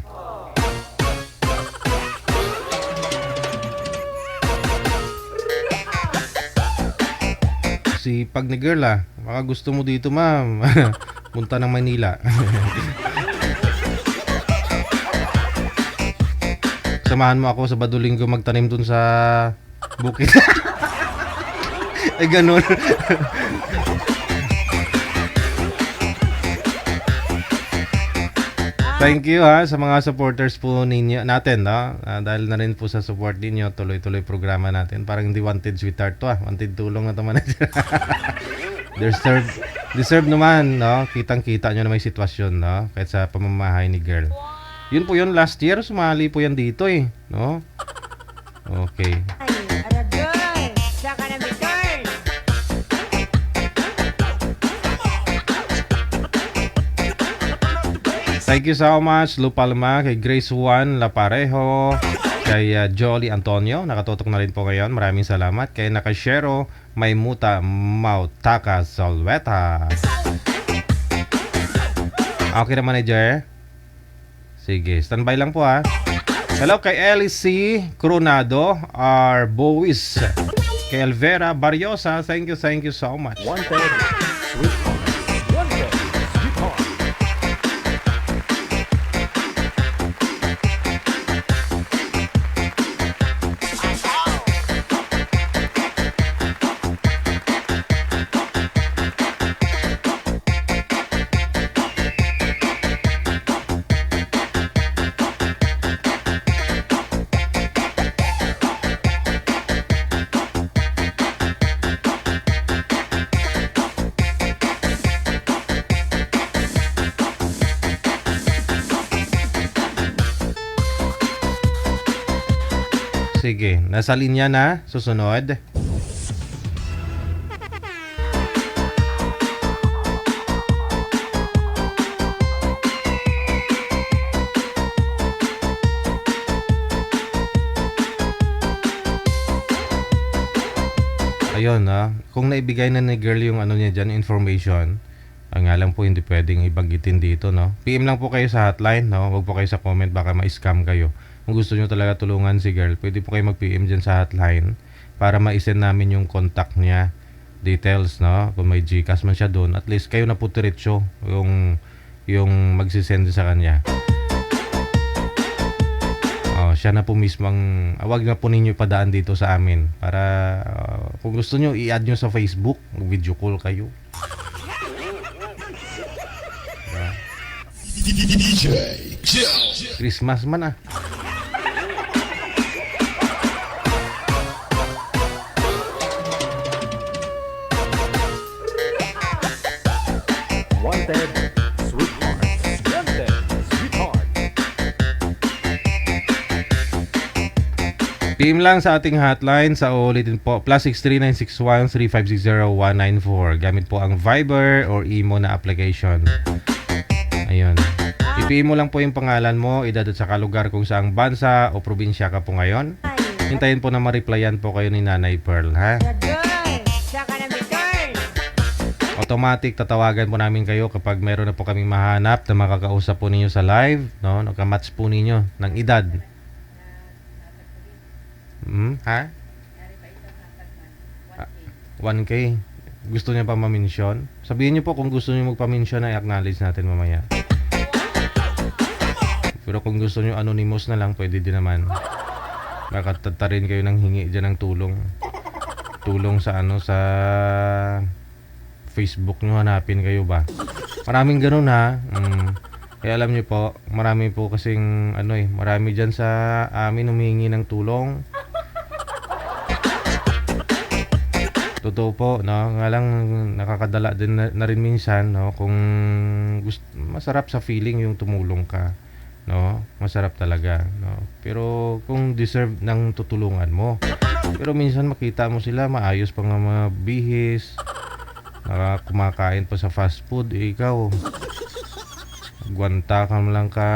Si pag ni girl baka gusto mo dito ma'am. Punta ng Manila. Samahan mo ako sa Badulinggo magtanim dun sa bukid. Ay ganun. Thank you sa mga supporters po ninyo natin, no? Dahil na rin po sa support ninyo, tuloy-tuloy programa natin. Parang hindi wanted sweetheart to wanted tulong na to manager. Deserve naman, no? Kitang-kita nyo na may sitwasyon, no? Kahit sa pamamahay ni girl. Yun po yun, last year, sumali po yan dito no? Okay. Thank you so much, Lu Palma, kay Grace Juan Laparejo, kay Jolly Antonio, nakatutok na rin po ngayon. Maraming salamat. Kay Nakashero Maymuta Mautaka Solweta. Okay na, manager? Sige, standby lang po Hello kay LC Coronado, R. Bois, kay Elvera Barriosa. Thank you so much. Wanted, sweetheart. Wanted, sweetheart. Sige, nasa linya na. Susunod. Ayun kung naibigay na ni girl yung ano niya dyan, information, ang nga lang po hindi pwedeng ibanggitin dito, no? PM lang po kayo sa hotline, no? Huwag po kayo sa comment, baka ma-scam kayo. Kung gusto nyo talaga tulungan si girl, pwede po kayo mag-PM dyan sa hotline para ma-send namin yung contact niya, details, no? Kung may GCash man siya doon, at least kayo na po diretso yung magsisend sa kanya. Siya na po mismo wag na po ninyo ipadaan dito sa amin para kung gusto nyo i-add nyo sa Facebook, mag-video call kayo. Christmas man Wanted, sweetheart. Wanted, sweetheart. PM lang sa ating hotline sa ulitin po +6396135609194. Gamit po ang Viber or Imo na application. Ayun. I-PM mo lang po yung pangalan mo, edad at saka lugar kung saang bansa o probinsya ka po ngayon. Hintayin po na ma-replyan po kayo ni Nanay Pearl, Automatic tatawagan po namin kayo kapag meron na po kaming mahanap na makakausap po ninyo sa live, no? Nakamatch po ninyo ng edad. 1K. Gusto niya pa ma-mention? Sabihin niyo po kung gusto niyo magpa-mention na i-acknowledge natin mamaya. Pero kung gusto niyo anonymous na lang, pwede din naman. Baka tatarin kayo ng hingi dyan ng tulong. Tulong sa sa Facebook nyo, hanapin kayo ba? Maraming ganun Kaya alam niyo po, marami po kasing marami diyan sa amin humihingi ng tulong. Totoo po, no? Nga lang nakakadala din na rin minsan, no? Kung masarap sa feeling yung tumulong ka, no? Masarap talaga, no? Pero kung deserve ng tutulungan mo. Pero minsan makita mo sila maayos pa nga mga bihis, kumakain pa sa fast food, ikaw gwanta ka lang ka.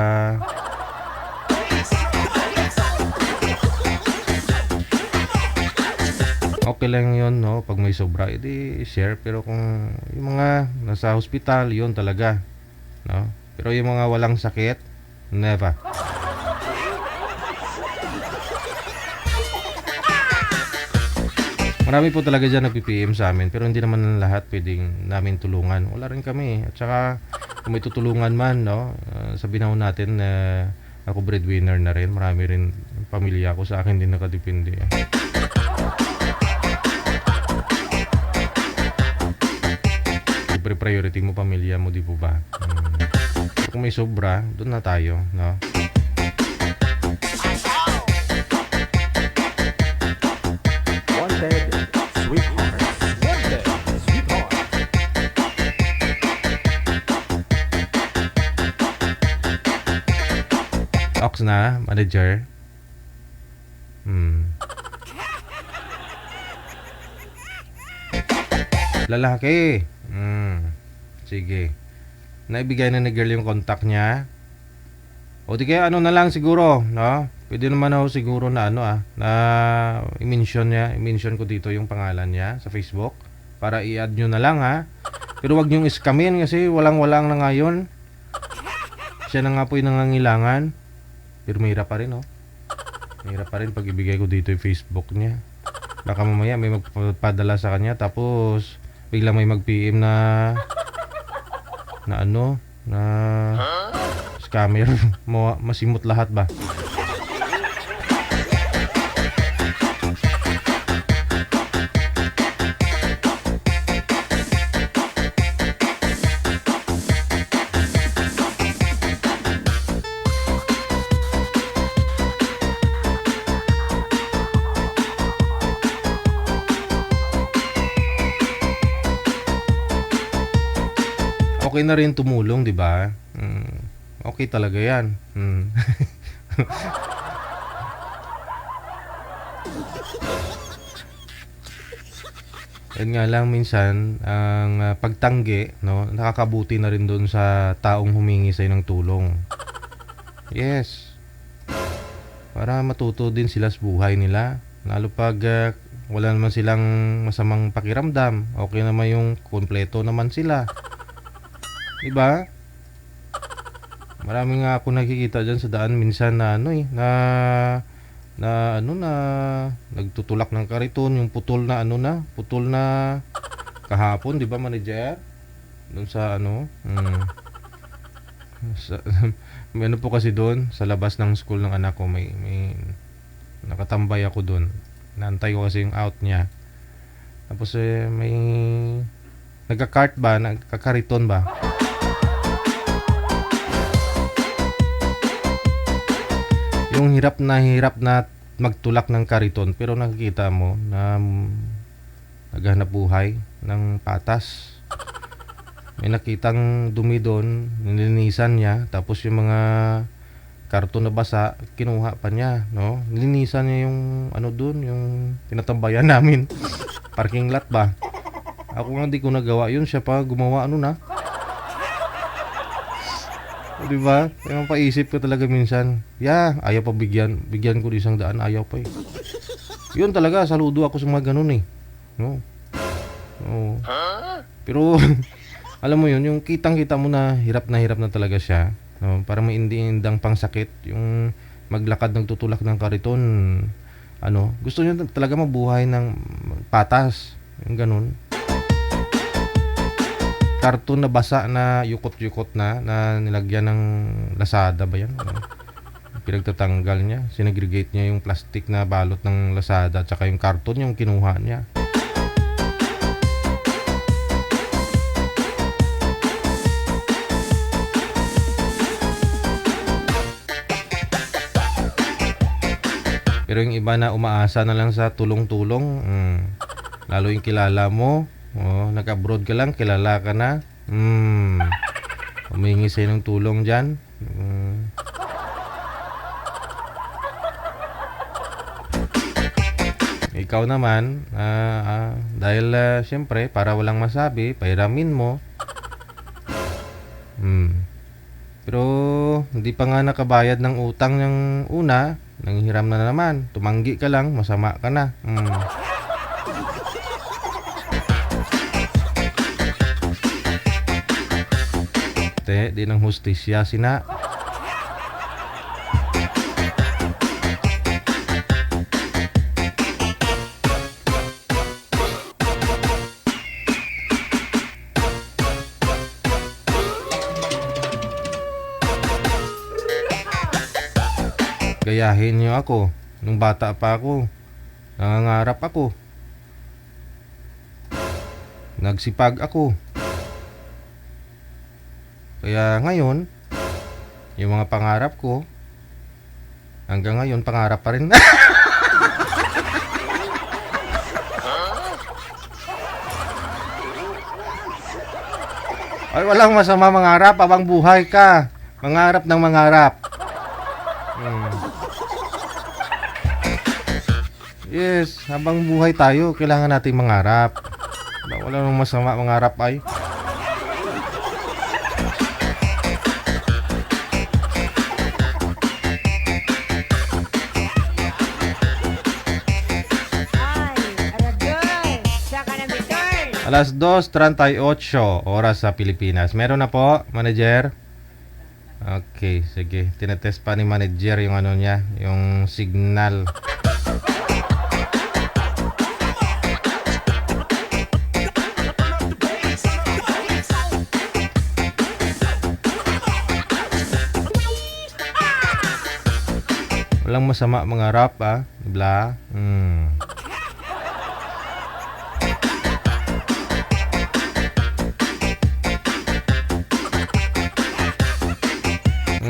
Okay lang yun, no? Pag may sobra, edi share. Pero kung yung mga nasa hospital, yun talaga, no? Pero yung mga walang sakit, never. Marami po talaga dyan nag-PPM sa amin, pero hindi naman lahat pwedeng namin tulungan. Wala rin kami. At saka, kung may tutulungan man, no? Sabihin na ho natin na ako breadwinner na rin. Marami rin pamilya ko, sa akin din nakadepende. Siyempre priority mo pamilya mo, di po ba? Kung may sobra, doon na tayo, no? Wanted, sweetheart. Wanted, sweetheart. Ox na, manager. Lalaki. Sige. Naibigay na ni girl yung contact niya. O di kaya na lang siguro, no? Pwede naman ako siguro na na i-mention ko dito yung pangalan niya sa Facebook para i-add nyo na lang, ha. Pero wag nyo iskamin kasi walang-walang na ngayon. Siya na nga po yung nangangailangan. Pero mahirap pa rin, oh. Mahirap pa rin pag ibigay ko dito yung Facebook niya. Baka mamaya may magpadala sa kanya tapos bigla may mag-PM na scammer. Masimot lahat ba? Okay na rin tumulong, di ba? Okay talaga yan. Yan nga lang minsan, ang pagtanggi, no, nakakabuti na rin doon sa taong humingi sa'yo ng tulong. Yes. Para matuto din sila sa buhay nila. Lalo pag wala naman silang masamang pakiramdam. Okay naman yung kompleto naman sila. Diba? Marami nga ako nakikita dyan sa daan minsan na nagtutulak ng kariton, yung putol na kahapon, di ba, manager? Doon sa may po kasi doon sa labas ng school ng anak ko, may nakatambay ako doon. Naantay ko kasi yung out niya. Tapos may nagkakariton ba? Yung hirap na magtulak ng kariton, pero nakikita mo na naghanap buhay ng patas. May nakitang dumi doon, nilinisan niya, tapos yung mga karton na basa, kinuha pa niya, no? Nilinisan niya yung doon, yung tinatambayan namin. Parking lot ba? Ako nga hindi ko nagawa yun, siya pa gumawa di ba? Kaya paisip ko talaga minsan, ayaw pa bigyan ko ng 100, ayaw pa eh. Yun talaga, saludo ako sa mga ganun eh. No? Oh. Pero alam mo yun, yung kitang-kita mo na hirap na talaga siya. No? Para may indang pangsakit, yung maglakad ng tutulak ng kariton, gusto niya talaga mabuhay ng patas, yung ganun. Karton na basa na yukot-yukot na nilagyan ng Lazada ba yan? Pinagtatanggal niya, sinegregate niya yung plastic na balot ng Lazada at saka yung karton yung kinuha niya. Pero yung iba na umaasa na lang sa tulong-tulong, lalo yung kilala mo, nag-abroad ka lang, kilala ka na, humingi sa'yo ng tulong dyan. Ikaw naman, dahil syempre, para walang masabi, pairamin mo. Pero hindi pa nga nakabayad ng utang ng una, nanghiram na naman. Tumanggi ka lang, masama ka na. Di ng hustisya sina. Gayahin niyo ako. Nung bata pa ako, nangangarap ako. Nagsipag ako. Kaya ngayon, yung mga pangarap ko, hanggang ngayon, pangarap pa rin. Ay, walang masama mangarap habang buhay ka. Mangarap ng mangarap. Yes, habang buhay tayo, kailangan nating mangarap. Wala nang masama mangarap ay. Alas 2:38 oras sa Pilipinas. Meron na po, manager? Okay, sige. Tinetest pa ni manager yung ano niya, yung signal. Walang masama mangarap, bla.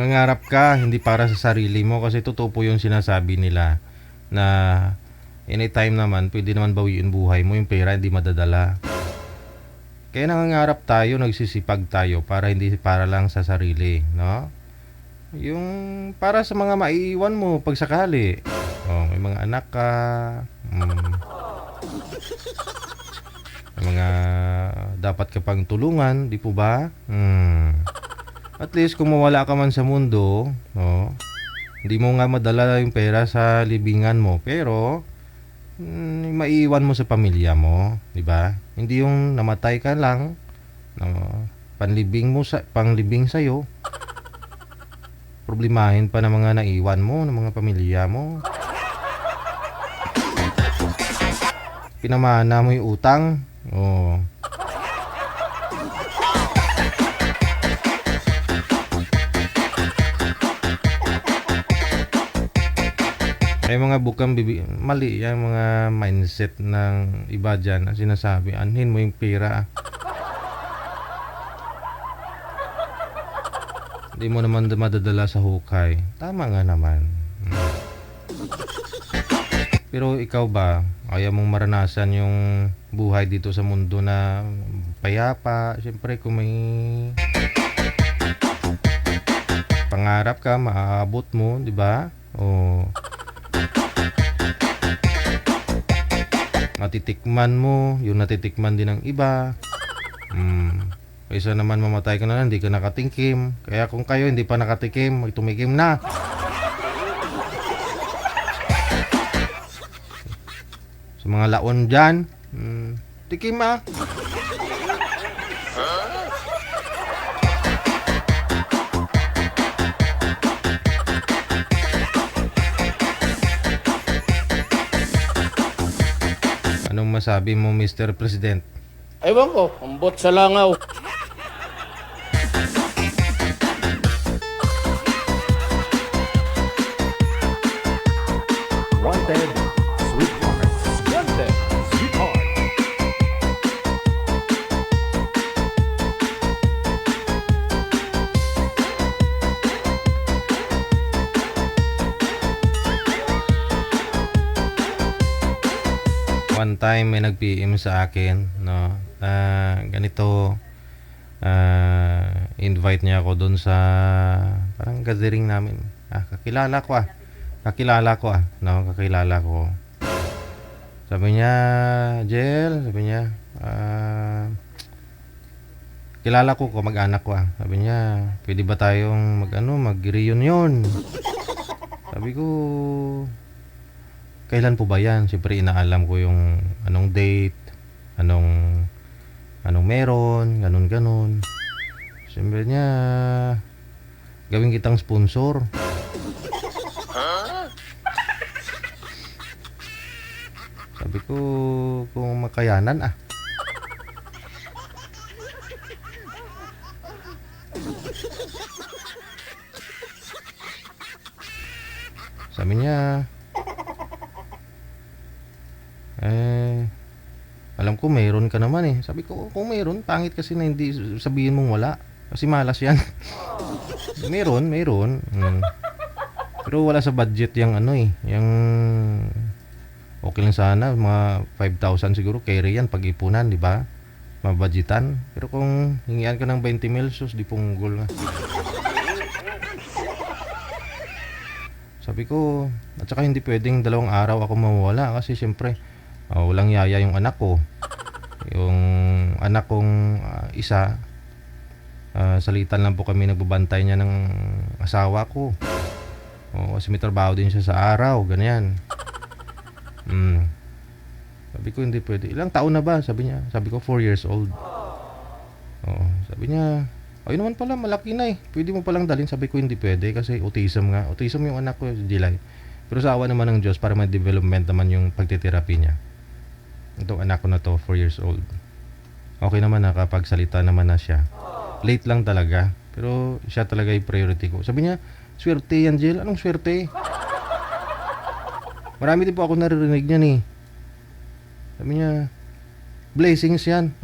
Mangarap ka, hindi para sa sarili mo, kasi totoo po yung sinasabi nila na anytime naman, pwede naman bawiin buhay mo, yung pera hindi madadala. Kaya nangangarap tayo, nagsisipag tayo para hindi para lang sa sarili, no? Yung para sa mga maiiwan mo pag sakali. May mga anak ka, may mga dapat ka pang tulungan, di po ba? At least kung mawala ka man sa mundo, hindi mo nga madala yung pera sa libingan mo, pero maiiwan mo sa pamilya mo, di ba? Hindi yung namatay ka lang, panlibing sa iyo. Problemahin pa ng mga naiwan mo, ng mga pamilya mo. Pinamana mo yung utang. Ay mga bukang mali yung mga mindset ng iba dyan na sinasabi, anhin mo yung pera. Hindi mo naman madadala sa hukay. Tama nga naman. Pero ikaw ba, ayaw mong maranasan yung buhay dito sa mundo na payapa? Siyempre kung may pangarap ka, maaabot mo, di ba? Matitikman mo, yung natitikman din ng iba. Kaysa naman mamatay ka na lang, hindi ka nakatingkim. Kaya kung kayo hindi pa nakatikim, tumikim na. Sa mga laon dyan, tikim . Anong masabi mo, Mr. President? Ewan ko, ambot sa langaw. Wanted Sweethearts. Wanted Sweetheart. time may nag-PM sa akin, no, ganito, invite niya ako doon sa parang gathering namin. Kakilala ko, no, kakilala ko. Sabi niya, Jel, sabi niya, kilala ko, mag-anak ko. Sabi niya, pwede ba tayong mag-reunion? Sabi ko, kailan po ba yan? Siyempre inaalam ko yung anong date, anong meron, ganun. Siyempre niya, gawin kitang sponsor. Sabi ko, kung makayanan Sabi niya, alam ko mayroon ka naman Sabi ko, kung mayroon, pangit kasi na hindi sabihin mong wala. Kasi malas yan. Mayroon. Pero wala sa budget yung yung okay lang sana, mga 5,000 siguro, carry yan pag-ipunan, di ba? Mabudgetan. Pero kung hingian ka ng 20 mil, sus, di punggol nga. Sabi ko, at saka hindi pwedeng 2 araw ako mawala kasi syempre, walang yaya yung anak ko. Yung anak kong isa, salitan lang po kami nagbabantay niya ng asawa ko. Kasi may trabaho din siya sa araw, ganyan. Sabi ko, hindi pwede. Ilang taon na ba? Sabi niya. Sabi ko, 4 years old. Sabi niya, ay naman pala, malaki na pwede mo palang dalhin. Sabi ko, hindi pwede kasi autism nga. Autism yung anak ko, July. Pero sa awa naman ng Diyos, para ma-development naman yung pagtitherapy niya. Itong anak ko na to, 4 years old. Okay naman, nakapagsalita naman na siya. Late lang talaga. Pero siya talaga yung priority ko. Sabi niya, swerte yan, Jill. Anong swerte? Marami din po ako naririnig niyan Sabi niya, blessings yan.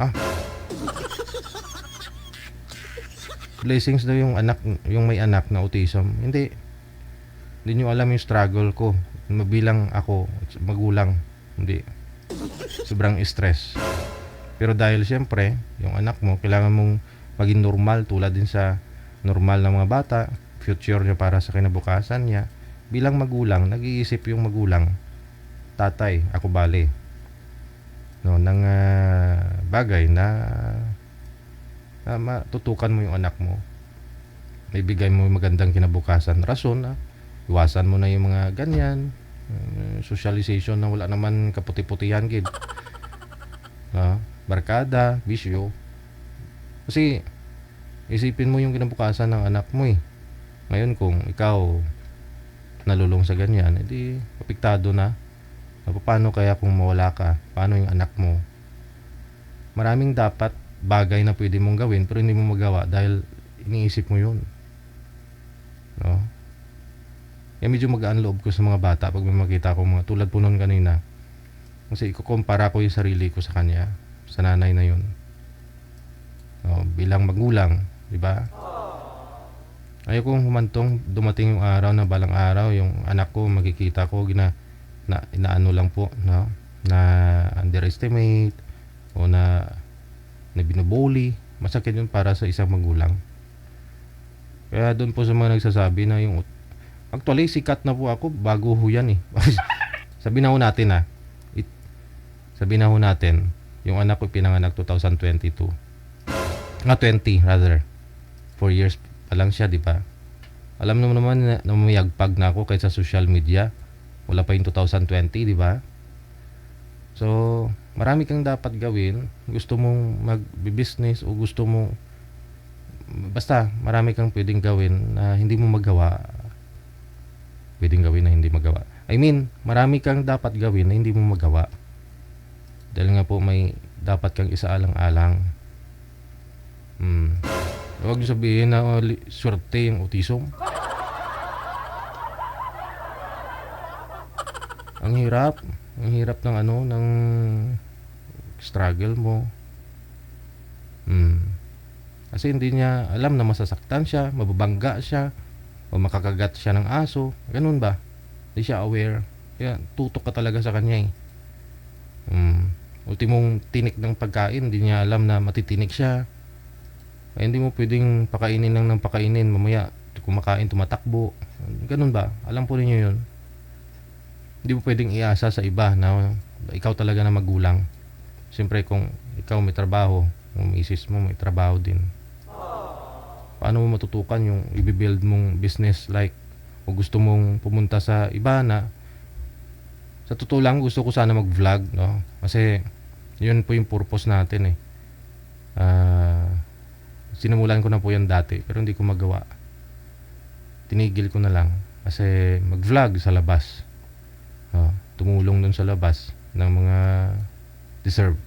Blessings daw yung may anak na autism. Hindi nyo alam yung struggle ko. Mabilang ako, magulang. Hindi. Sobrang stress. Pero dahil siyempre, yung anak mo, kailangan mong maging normal tulad din sa normal na mga bata. Future niya para sa kinabukasan niya. Bilang magulang, nag-iisip yung magulang. Tatay, ako bale. No, ng bagay na matutukan mo yung anak mo. Ibigay mo magandang kinabukasan. Rason iwasan mo na yung mga ganyan. Socialization na wala naman kaputi-putihan kid. Barkada, bisyo. Kasi isipin mo yung kinabukasan ng anak mo Ngayon kung ikaw nalulong sa ganyan, edi apektado na. Paano kaya kung mawala ka? Paano yung anak mo? Maraming dapat bagay na pwede mong gawin pero hindi mo magawa dahil iniisip mo yun. No? Kaya medyo magaan loob ko sa mga bata pag may makita ko mga tulad po nun kanina. Kasi ikukumpara ko yung sarili ko sa kanya, sa nanay na yun. No, bilang magulang, di ba? Ayaw kong humantong dumating yung araw na balang araw yung anak ko makikita ko inaano lang po, no? Na underestimate o na binubully. Masakit yun para sa isang magulang. Kaya doon po sa mga nagsasabi na yung actually sikat na po ako bago ho yan Sabihin na ho natin yung anak ko pinanganak 2022 20 rather 4 years pa lang siya, di ba? Alam mo naman na mayagpag na ako kaysa social media. Wala pa yung 2020, di ba? So, marami kang dapat gawin. Gusto mong mag-business o gusto mo basta marami kang pwedeng gawin na hindi mo magawa. Pwedeng gawin na hindi magawa. I mean, marami kang dapat gawin na hindi mo magawa. Dahil nga po may dapat kang isaalang-alang. Huwag niyo sabihin na swerte yung autism. Ang hirap ng ng struggle mo. Kasi hindi niya alam na masasaktan siya, mababangga siya, o makakagat siya ng aso. Ganun ba? Hindi siya aware. Kaya tutok ka talaga sa kanya ultimong tinik ng pagkain, hindi niya alam na matitinik siya. Ay, hindi mo pwedeng pakainin lang ng pakainin, mamaya kumakain tumatakbo. Ganun ba? Alam po ninyo yun. Hindi mo pwedeng iasa sa iba na ikaw talaga na magulang. Siyempre kung ikaw may trabaho, kung misis mo may trabaho din, paano mo matutukan yung i-build mong business? Like, o gusto mong pumunta sa iba na, sa totoo lang gusto ko sana mag-vlog, no? Kasi yun po yung purpose natin eh. Sinimulan ko na po yan dati pero hindi ko magawa. Tinigil ko na lang kasi mag-vlog sa labas. Tumulong dun sa labas ng mga deserve.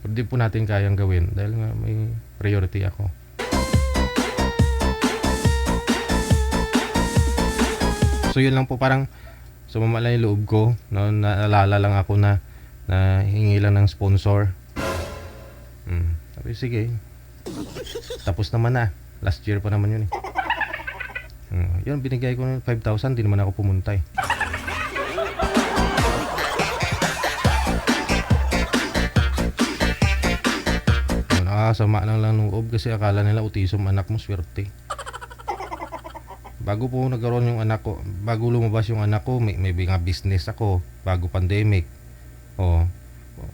Pero di po natin kayang gawin dahil nga may priority ako. So yun lang po, parang sumama lang yung loob ko, no? Naalala lang ako na hingi lang ng sponsor. Sabi, sige. Tapos naman na. Last year pa naman yun eh. Yun, binigay ko ng 5,000, di naman ako pumunta eh. Nakakasama lang ng loob kasi akala nila autism anak mo, swerte. Bago po nagkaroon yung anak ko, bago lumabas yung anak ko, may mga business ako, bago pandemic.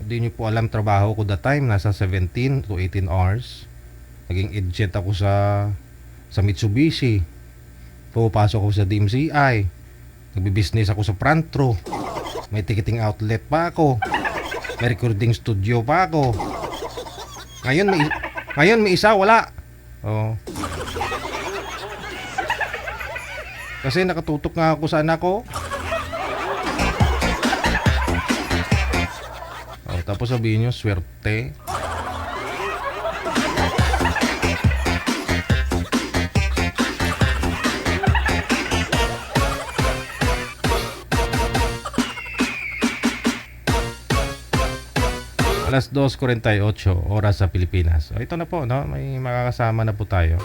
Hindi nyo po alam, trabaho ko that time, nasa 17 to 18 hours. Naging agent ako sa Mitsubishi. Pupasok ako sa DMCI. Nagbi-business ako sa Prantro. May ticketing outlet pa ako. May recording studio pa ako. Ngayon may isa, wala. Kasi nakatutok nga ako sa anak ko. Tapos sabihin nyo, swerte. Alas 2:48 oras sa Pilipinas. Ito na po, no? May makakasama na po tayo.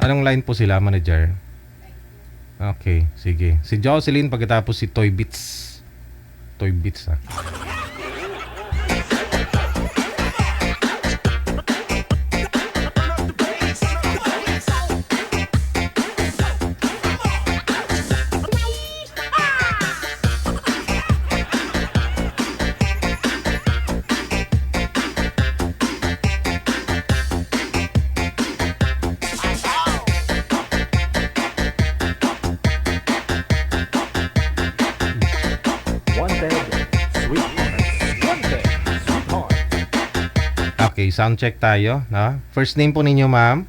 Anong line po sila, manager? Okay, sige. Si Jocelyn, pagkatapos si Toy Beats. Toy Beats, ha? Wanted, sweetheart. Wanted, sweetheart. Okay, sound check tayo, no? First name po ninyo, ma'am?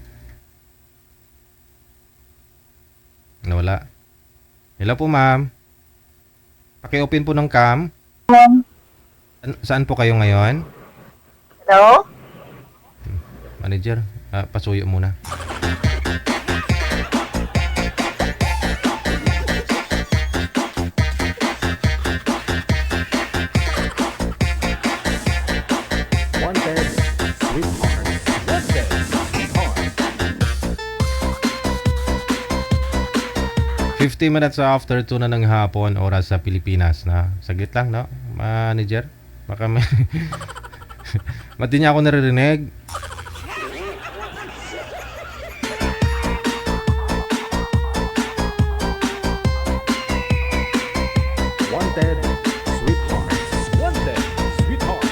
Nawala. Hello po, ma'am. Paki-open po ng cam. Saan po kayo ngayon? Hello? Manager, pasuyo muna. Wanted, sweetheart. Wanted, sweetheart. 50 minutes after 2 na ng hapon, oras sa Pilipinas na. Saglit lang, no? Manager, baka may... Ba't di niya ako naririnig? Wanted, sweetheart. Wanted, sweetheart.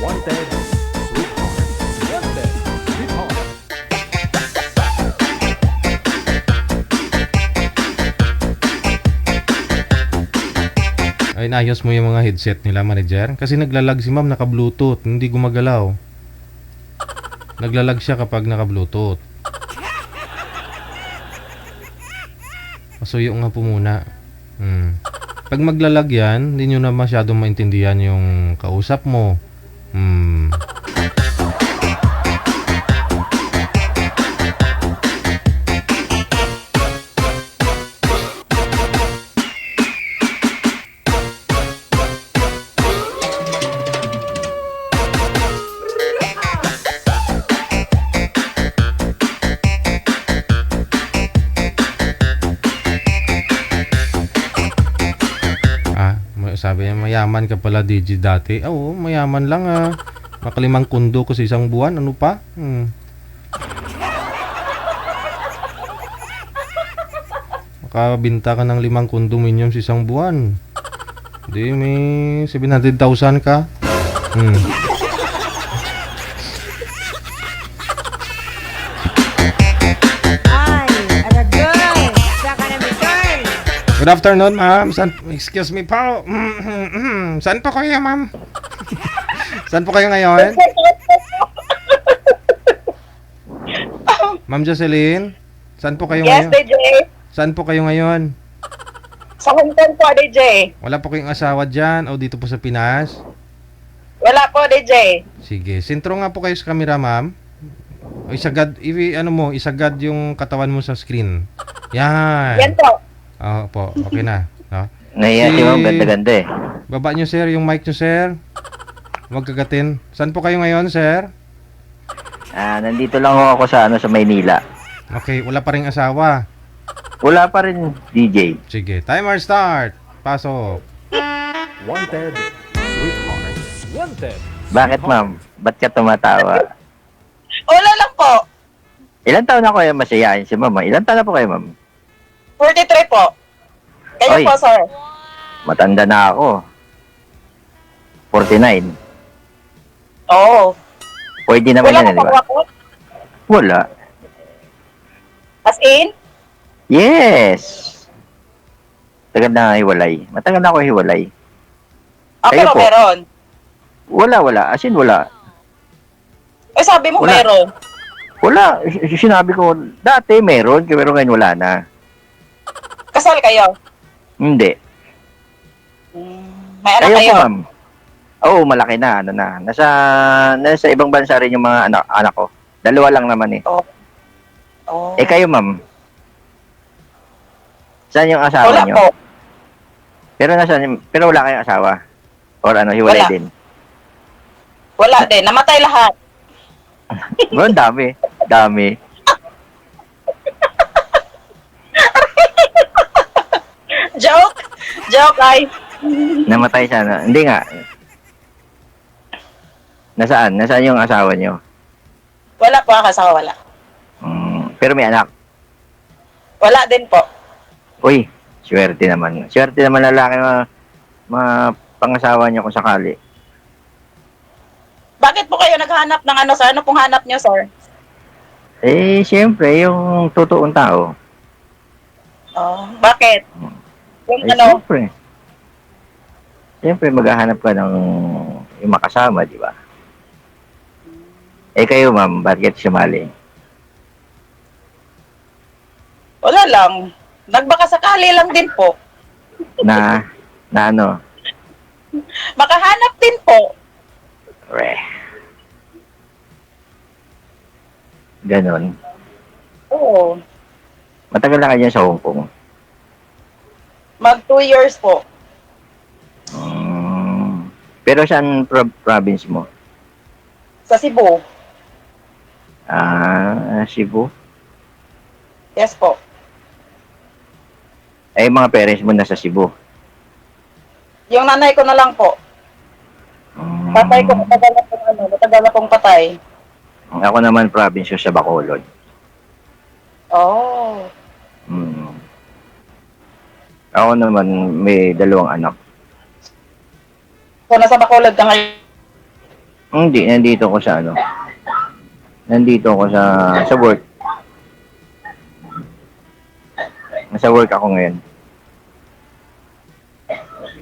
Wanted, sweetheart. Wanted, sweetheart. Ay, naayos mo yung mga headset nila, manager. Kasi naglalag si ma'am, naka-bluetooth. Hindi gumagalaw. Naglalag siya kapag naka-bluetooth. Pasuyo nga po muna. Pag maglalag yan, hindi nyo na masyadong maintindihan yung kausap mo. sabi niya, mayaman ka pala, DJ, dati. Oo, mayaman lang Makalimang kundo ko sa isang buwan. Ano pa? Makabinta ka ng 5 condominium sa isang buwan. Hindi, may 700,000 ka. Ay, aragay. Saka na return. Good afternoon, ma'am. Excuse me po. Saan po kayo, ma'am? Saan po kayo ngayon? Ma'am Jocelyn? Saan po kayo Yes, ngayon? DJ. Saan po kayo ngayon? Sa Hong Kong po, DJ. Wala po kayong asawa dyan o dito po sa Pinas? Wala po, DJ. Sige, sintro nga po kayo sa camera, ma'am. O isagad, isagad yung katawan mo sa screen. Yan. Yan po. Oo po, okay na. No? Nahiya si ma'am, ganda-ganda eh. Baba nyo, sir, yung mic nyo, sir. Huwag kagatin. Saan po kayo ngayon, sir? Nandito lang ako sa sa Maynila. Okay, wala pa rin asawa. Wala pa rin DJ. Sige, timer start. Pasok. Wanted, sweetheart. Wanted. Bakit ma'am? Ba't ka tumatawa? Wala lang po. Ilan taon na kayo masayahin si ma'am? Ilan taon na po kayo ma'am? 43 po. Kayo Oy. po, sir. Matanda na ako. 49. Oo. Pwede naman Wala yan, ka di pang ba? wako? Wala. As in? Yes! Tagal na hiwalay. Matagal na ako hiwalay. Kayo Pero po? meron. Wala. As in, wala. Eh, sabi mo Wala. meron. Wala. Sinabi ko, dati meron, pero ngayon wala na. Kasal kayo? Hindi. May anak Kayo kayo? po, ma'am. Oo, malaki na. Ano na. Nasa ibang bansa rin yung mga anak ko. 2 lang naman eh. Oh. Eh kayo, ma'am. Saan yung asawa Wala nyo? po. Pero wala kayong asawa? Or hiwalay Wala. din? Wala din. Namatay lahat. Well, dami. Joke? Joke, ay. Namatay sana. Hindi nga. Nasaan yung asawa nyo? Wala po ang asawa, wala. Pero may anak. Wala din po. Uy, swerte naman. Swerte naman lalaki pangasawa nyo kung sakali. Bakit po kayo naghanap ng ano, sir? Ano pong hanap nyo, sir? Eh, siyempre, yung totoong tao. Oh, bakit? Yung Eh, ano? Siyempre, maghahanap ka ng yung makasama, di ba? Eh, kayo, ma'am, bakit sumali? Wala lang. Nagbaka sakali lang din po. Na ano? Makahanap din po. Ganon. Oo. Matagal na kayo sa Hong Kong. Mag 2 years po. Pero saan province mo? Sa Cebu. Cebu? Yes po. Eh, mga parents mo nasa Cebu. Yung nanay ko na lang po. Patay ko, matagal na pong patay. Ako naman province ko sa Bacolod. Oh. Ako naman may 2 anak. So, nasa Bacolod ka ngayon? Hindi, nandito ko sa ano. Nandito ko sa work. Nasa work ako ngayon.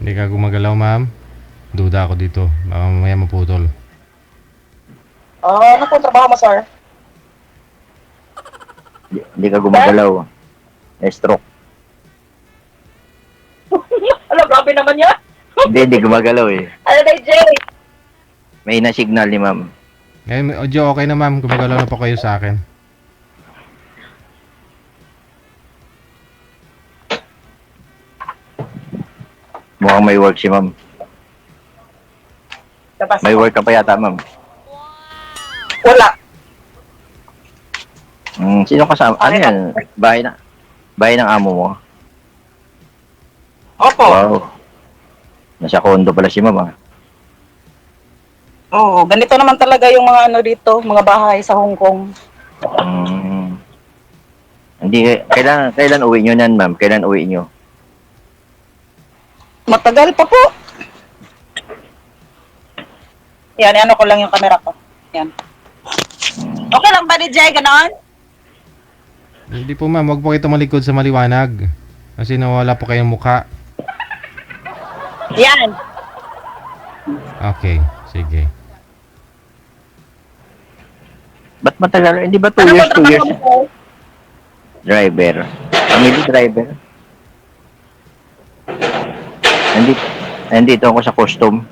Hindi ka gumagalaw, ma'am. Duda ako dito. Baka mamaya maputol. Ano po trabaho mo, sir? Hindi ka gumagalaw. Na-stroke. Alam, grabe naman yan. Hindi gumagalaw eh. Ano na, Jay? May na-signal ni ma'am. Ngayon, may audio okay na, ma'am. Gumagalaw na po kayo sa akin. Mukhang may work si ma'am. Tapos, May work ka pa yata, ma'am. wala. Sino kasama? Ano yan? Bahay ng amo mo? Opo. Wow. Nasa condo pala si mama. Oo, ganito naman talaga yung mga ano dito, mga bahay sa Hong Kong. Hindi, kailan uwi nyo nan, ma'am? Kailan uwi nyo? Matagal pa po. Yan, ano ko lang yung camera ko. Yan. Okay lang ba ni Jay, ganon? Hindi po ma'am, wag po kayo tumalikod sa maliwanag. Kasi nawala po kayong mukha. Yan. Okay, sige. Ba't matagal? Hindi ba 2 Ano years, mo 2 years? trabaho mo? Driver. Family driver. Nandito ako sa custom.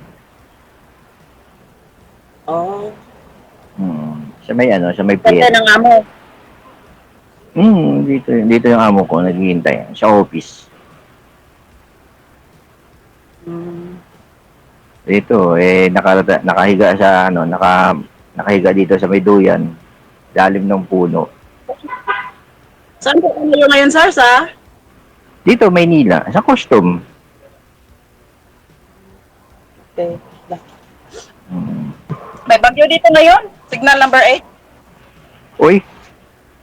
Oh, Sa may sa may ganda pier. ng amo. Dito yung amo ko, naghihintay. Sa office. Dito, nakahiga sa, nakahiga dito sa may duyan. Lalim ng puno. Saan po kayo ngayon, sir, sa? Dito, Maynila. Sa custom. Okay. May bagyo dito ngayon? Signal number 8? Uy,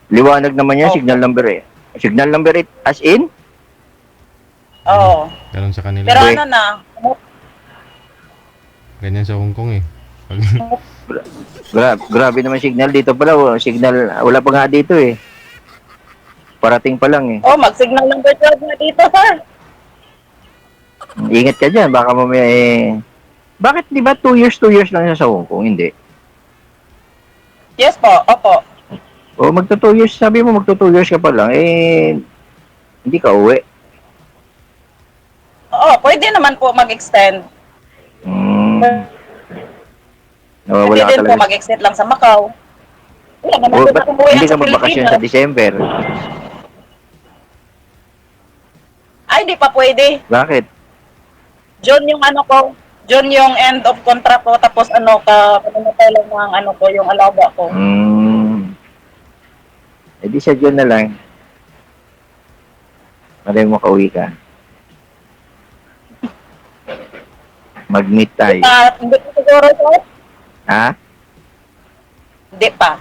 liwanag naman yan, Oh. signal number 8. Signal number 8, as in? Oo. Ganun sa kanila. Pero Wait. ano na, Ganyan sa Hong Kong eh. Grabe naman signal dito pala. Signal, wala pa nga dito eh. Parating pa lang eh. oh, mag-signal number 12 na dito, sir. Ingat ka dyan, baka mamaya Bakit di ba 2 years lang siya sa Hong Kong? Hindi. Yes po, opo. O magto 2 years, sabi mo magto 2 years ka pa lang, hindi ka uwi. Oo, pwede naman po mag-extend. Nawawala Pwede ka din po talaga. mag-extend lang sa Macau. Wala naman O, din ba't akong buhay hindi sa ka magbakasyon sa Pilipinas. December? Ay, di pa pwede. Bakit? June yung ano ko, June yung end of contract ko, tapos panamatay lang ng ko, yung alaga ko. Di sa June na lang. Malay mo makauwi ka. Mag-meet tayo. Hindi pa siguro, sir? Ha? Hindi pa.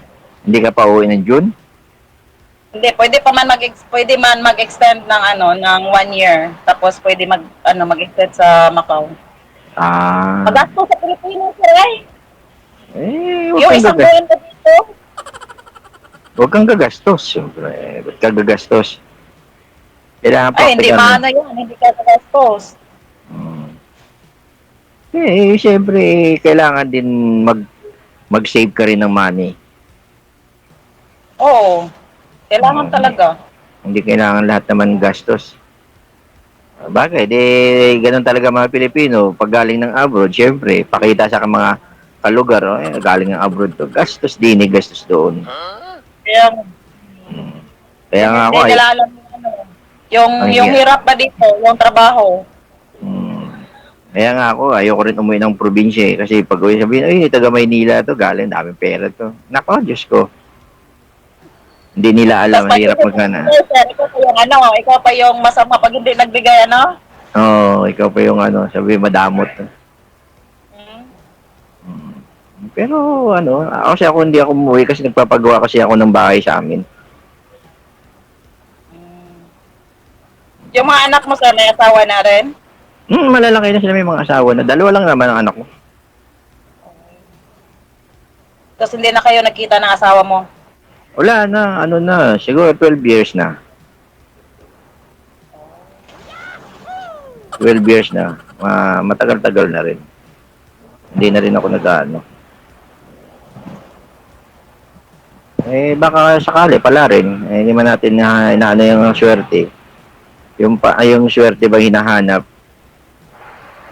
Hindi ka pa uwi ng June? Hindi, pwede man mag-extend ng ng 1 year. Tapos pwede mag-extend sa Macau. Magasto sa Pilipinas, sir, eh. Huwag Yung kang isang gagastos. buwan ko dito. Huwag kang gagastos. Siyempre, ba't ka gagastos? Kailangan Ay, hindi practical. maano yan. Hindi ka gastos. Siyempre, kailangan din mag-save ka rin ng money. Oo. Kailangan talaga. Hindi kailangan lahat naman gastos. Bagay, ganun talaga mga Pilipino. Pag galing ng abroad, siyempre, pakita sa mga kalugar, galing ng abroad to. Gastos din, gastos doon. Kaya nga ako, Hindi nila alam yung hirap ba dito, yung trabaho. Kaya nga ako, ayoko rin umuwi ng probinsya eh. Kasi pag uwi sabihin, ay, taga Maynila to, galing, daming pera to. Nako, Diyos ko. Hindi nila alam, Tapos hirap pag- magkana. Ikaw pa yung ikaw pa yung masama pag hindi nagbigay Oo, ikaw pa yung sabi madamot. Pero kasi ako hindi ako umuwi kasi nagpapagawa kasi ako ng bahay sa amin. Yung mga anak mo sa may asawa na rin? Malalaki na sila, may mga asawa na. 2 lang naman ang anak ko. Tapos hindi na kayo nagkita ng asawa mo? Wala na, siguro 12 years na. 12 years na. Matagal-tagal na rin. Hindi na rin ako baka sakali pala rin. Hindi man natin inaano yung swerte. Yung swerte bang hinahanap,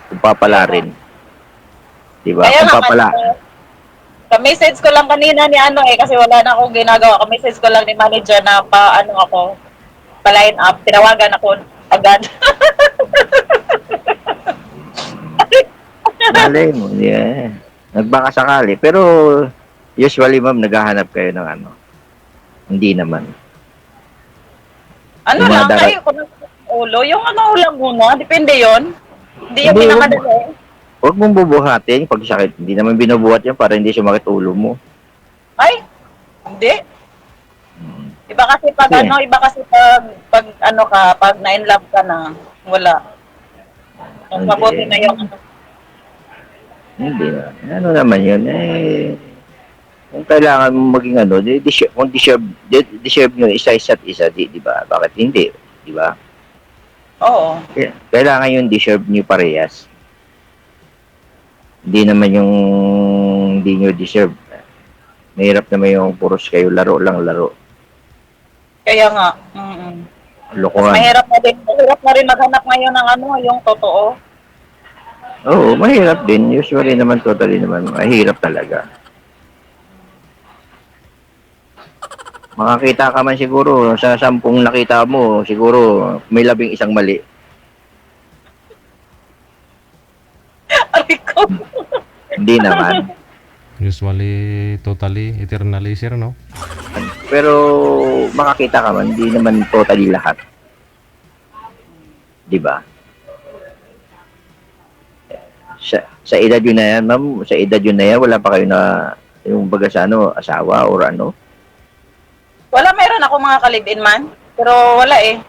kung papala rin. Diba? Kaya Kung nga, papala. ka-message ko lang kanina ni kasi wala na akong ginagawa. Ka-message ko lang ni manager na pa-line up. Tinawagan ako agad. Malay mo, yeah. Nagbaka sakali. Pero, usually, ma'am, naghahanap kayo ng Hindi naman. Lang, kayo ko ng ulo. Yung lang muna. Depende yon. Hindi yung Hindi, pinakamadali. Huwag mong bubuhatin pag sakit. Hindi naman binubuhat yan para hindi sumakit ulo mo. Ay, hindi. Iba kasi Sige. iba kasi pag ano ka, pag na-in love ka na, wala. Mas Hindi. mabuti na yung ano. Hindi na. Ano naman yun? Kung kailangan mo maging ano, kung deserve nyo isa-isa't isa, di ba? Bakit hindi? Di ba? Oo. Kailangan yung deserve nyo parehas. Hindi naman yung hindi nyo deserve. Mahirap naman yung puros kayo, laro lang laro. Kaya nga. Mm-mm. Lokohan. Mahirap na rin maghanap ngayon ng ano, yung totoo. Oo, mahirap din. Usually naman, totally naman, mahirap talaga. Makakita ka man siguro, sa 10 nakita mo, siguro may 11 mali. Aray ko. Hindi naman. Usually, totally, eternally, sir, no? Pero makakita ka man, hindi naman totally lahat. Di ba? Sa edad yun na yan, ma'am, sa edad yun na yan, wala pa kayo na yung baga sa ano, asawa or ano? Wala, meron ako mga kalibin man. Pero wala eh.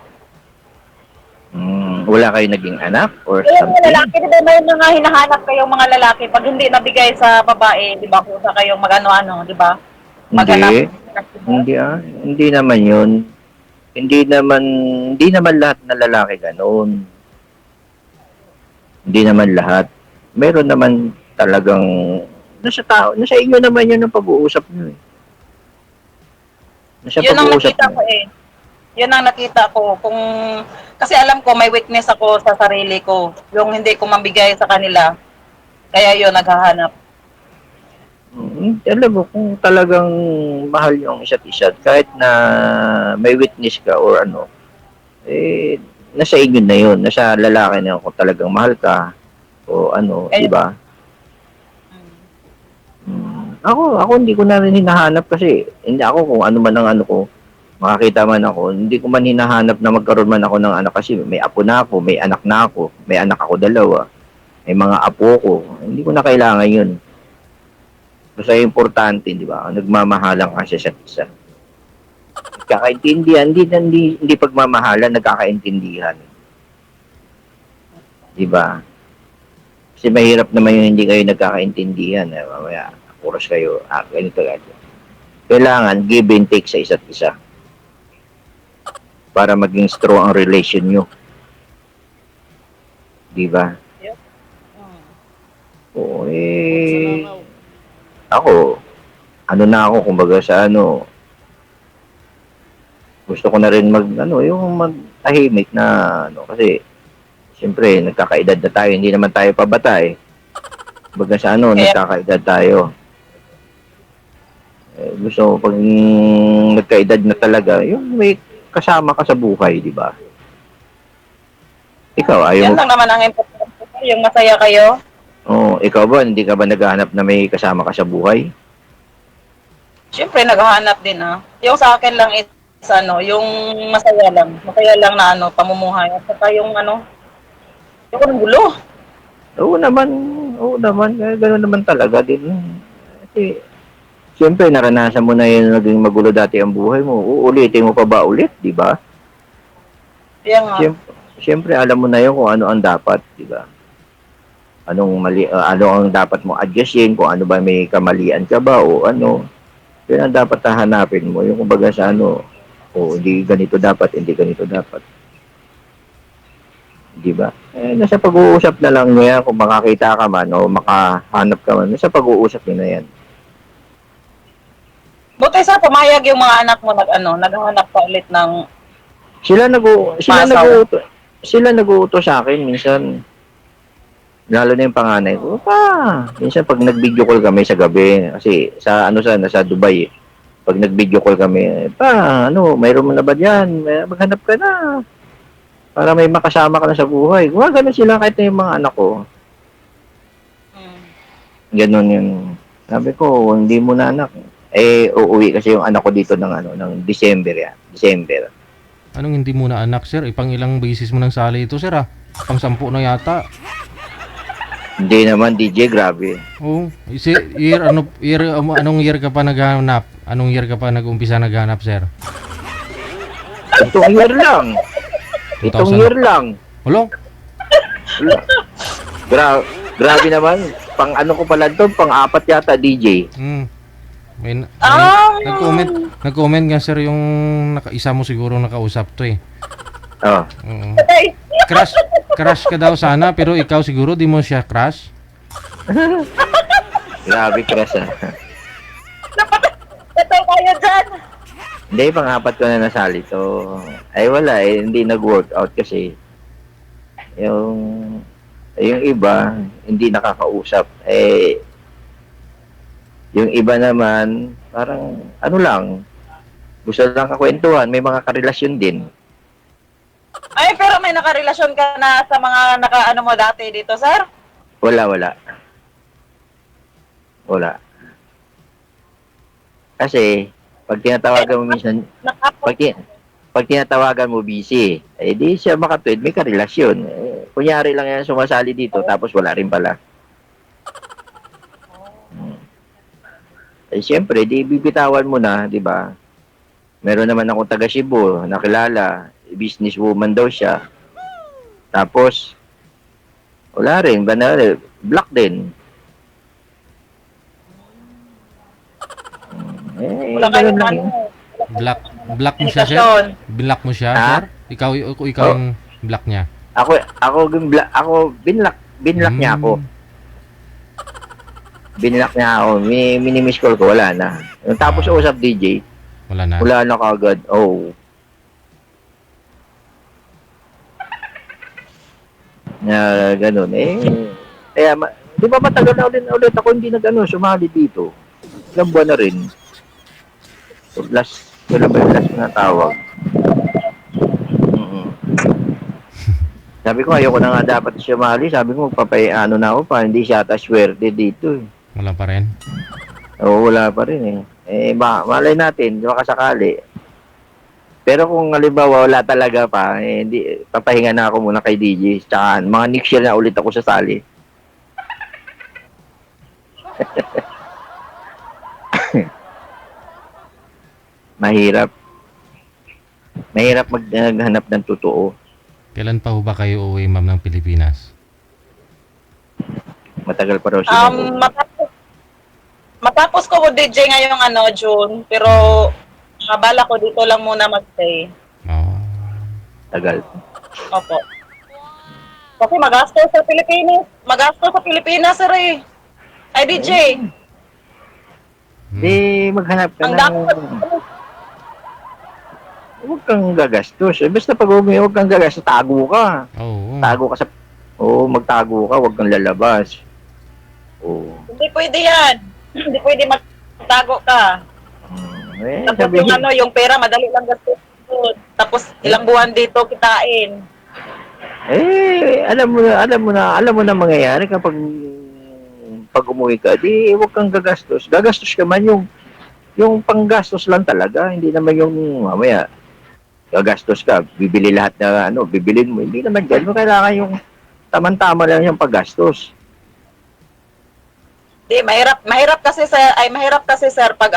Wala kayo naging anak or Kaya mga something? lalaki, di ba may mga hinahanap kayong mga lalaki pag hindi nabigay sa babae, di ba? Kung sa kayong mag-ano-ano, di ba? Hindi. Hindi naman yun. Hindi naman lahat na lalaki ganoon. Hindi naman lahat. Meron naman talagang nasa inyo naman yun ang pag-uusap nyo eh. Nasa Yun ang pag-uusap nakita nyo. ko eh. Yun ang nakita ko. Kasi alam ko may weakness ako sa sarili ko. Yung hindi ko mabigay sa kanila. Kaya yun, naghahanap. Alam mo, kung talagang mahal yung isa't isa, kahit na may witness ka or ano, nasa inyo na yun. Nasa lalaki na yun kung talagang mahal ka o ano, di ba? Ako hindi ko na rin hinahanap kasi hindi ako kung ano man ang ano ko, makakita man ako, hindi ko man hinahanap na magkaroon man ako ng anak kasi may apo na ako, may anak na ako, may anak ako 2, may mga apo ko, hindi ko na kailangan yun. Basta importante, di ba? Nagmamahalan ka sa isa't isa. Nagkakaintindihan, hindi pagmamahalan, nagkakaintindihan. Di ba? Kasi mahirap naman yung hindi kayo nagkakaintindihan. Mamaya, oras kayo, ganito. Kailangan give and take sa isa't isa. Para maging strong ang relation nyo. Di ba? Oo, ako, ano na ako, kumbaga sa ano, gusto ko na rin yung magtahimik na, kasi, siyempre, nagkakaedad na tayo, hindi naman tayo pabata eh. Kumbaga sa ano, nagkakaedad tayo. Gusto ko, pag nagkaedad na talaga, yung may kasama ka sa buhay, di ba? Ikaw, ayaw Yan mo. lang naman ang importante. Yung masaya kayo. Oo, ikaw ba, hindi ka ba naghahanap na may kasama ka sa buhay? Siyempre, naghahanap din ah. Yung sa akin lang is, yung masaya lang. Masaya lang na pamumuhay. At saka yung yung gulo. Oo naman, gano'n naman talaga din. Kasi, siyempre, naranasan mo na yun naging magulo dati ang buhay mo. Uulitin mo pa ba ulit, di ba? Yan nga. Siyempre, alam mo na yun kung ano ang dapat, di ba? Ano ang dapat mo adjustin, kung ano ba may kamalian ka ba o ano. Yun ang dapat hahanapin mo. Yung kumbaga sa hindi ganito dapat, hindi ganito dapat. Di ba? Nasa pag-uusap na lang niya kung makakita ka man o makahanap ka man. Nasa pag-uusap niya na yan. Buti sa pumayag yung mga anak mo naghahanap pa ulit ng Sila nag-uutos sa akin minsan. Lalo na yung panganay ko. Minsan pag nag-video call kami sa gabi, kasi nasa Dubai eh. Pag nag-video call kami, mayroon mo na ba diyan? Maghanap ka na. Para may makasama ka na sa buhay. Gumagano sila kahit na yung mga anak ko. Ganon yun. Sabi ko, hindi mo na anak. Uuwi kasi yung anak ko dito ng December yan. December. Anong hindi mo na anak, sir? Ipang ilang basis mo nang sali ito, sir, ah? Pang 10 na yata. Hindi naman, DJ, grabe. Oh, anong year ka pa naghanap? Anong year ka pa nag-umpisa naghanap, sir? Itong year lang. Itong 2000. year lang. Hello? Grabe naman. Pang ano ko pala to, pang-apat yata, DJ. May Ah! nag-comment nga, sir, yung isa mo siguro nakausap to eh. Oh. Oo. Crush ka daw sana, pero ikaw siguro di mo siya crush. Grabe, crush ah. Ito kayo dyan. Hindi, pang-apat ko na nasali to. Ay wala eh, hindi nag-work out kasi yung iba hindi nakakausap. Yung iba naman parang ano lang, gusto lang kakwentuhan, may mga karelasyon din. Ay, pero may nakarelasyon ka na sa mga naka-ano mo dati dito, sir? Wala. Kasi pag tinatawagan mo minsan, pag tinatawagan mo busy, di siya makatwid, may karelasyon. Kunyari lang yan sumasali dito, tapos wala rin pala. Siyempre, di bibitawan mo na, di ba? Meron naman akong taga Cebu, nakilala, businesswoman daw siya. Tapos, wala rin, black din. Wala ganun kayong lang ano. yun. Black mo siya, sir? Komunikasyon. Black mo siya, Ha? sir? Ikaw yung black niya. Ako binlock niya ako. Binlock niya ako. Minimiss call ko, wala na. Tapos usap DJ, Wala na. wala na kagad. Oh. Na ganun kaya di ba matagal na ulit ako hindi sumali dito. Ilang buwan na rin. So, wala ba yung last na tawag? Sabi ko, ayoko na nga dapat sumali. Sabi ko, magpapayano na ako pa. Hindi siya ata swerte dito eh. Wala pa rin. Oo, wala pa rin eh. Malay natin, baka sakali. Pero kung halimbawa wala talaga pa, hindi, papahinga na ako muna kay DJ. Tsaka mga next year na ulit ako sasali. Mahirap maghanap ng totoo. Kailan pa ho ba kayo uwi, ma'am, ng Pilipinas? Matagal pa raw siya. Matapos ko DJ ngayong June, pero bala ko dito lang muna magstay. Oo. Tagal. Opo. Kasi magastos sa Pilipinas, sir eh. Ay, DJ. Di maghanap ka Ang ng... dami Huwag kang gagastos. Basta pag huwag kang gagastos, tago ka. Oo. Magtago ka, huwag kang lalabas. Oo. Hindi pwede yan. Hindi pwede magtago ka. Tapos Sabi, yung pera, madali lang gastos. Tapos ilang buwan dito kitain. alam mo na mangyayari kapag pag umuwi ka, di huwag kang gagastos. Gagastos ka man yung panggastos lang talaga, hindi naman yung mamaya gagastos ka, bibili lahat na bibilin mo. Hindi naman ganun, kailangan yung tamang-tama lang yung paggastos. Di, mahirap kasi sir pag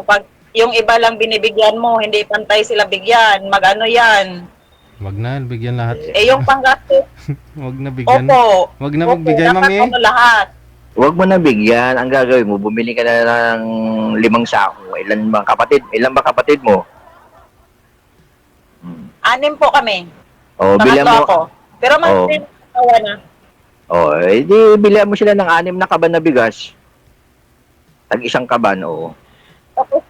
pag yung iba lang binibigyan mo, hindi pantay sila bigyan. Yan. Wag na, bigyan lahat. Yung panggastos, Wag na bigyan. opo. Wag na magbigay, ma'am eh. Lahat. Huwag mo na bigyan. Ang gagawin mo, bumili ka na ng 5 sako. Ilan ba kapatid mo? 6 po kami. Bilhan Pangatlo mo. ako. Pero mas asawa na. Di bilhan mo sila ng 6 na kaban na bigas. Tag 1 kaban, Tapos,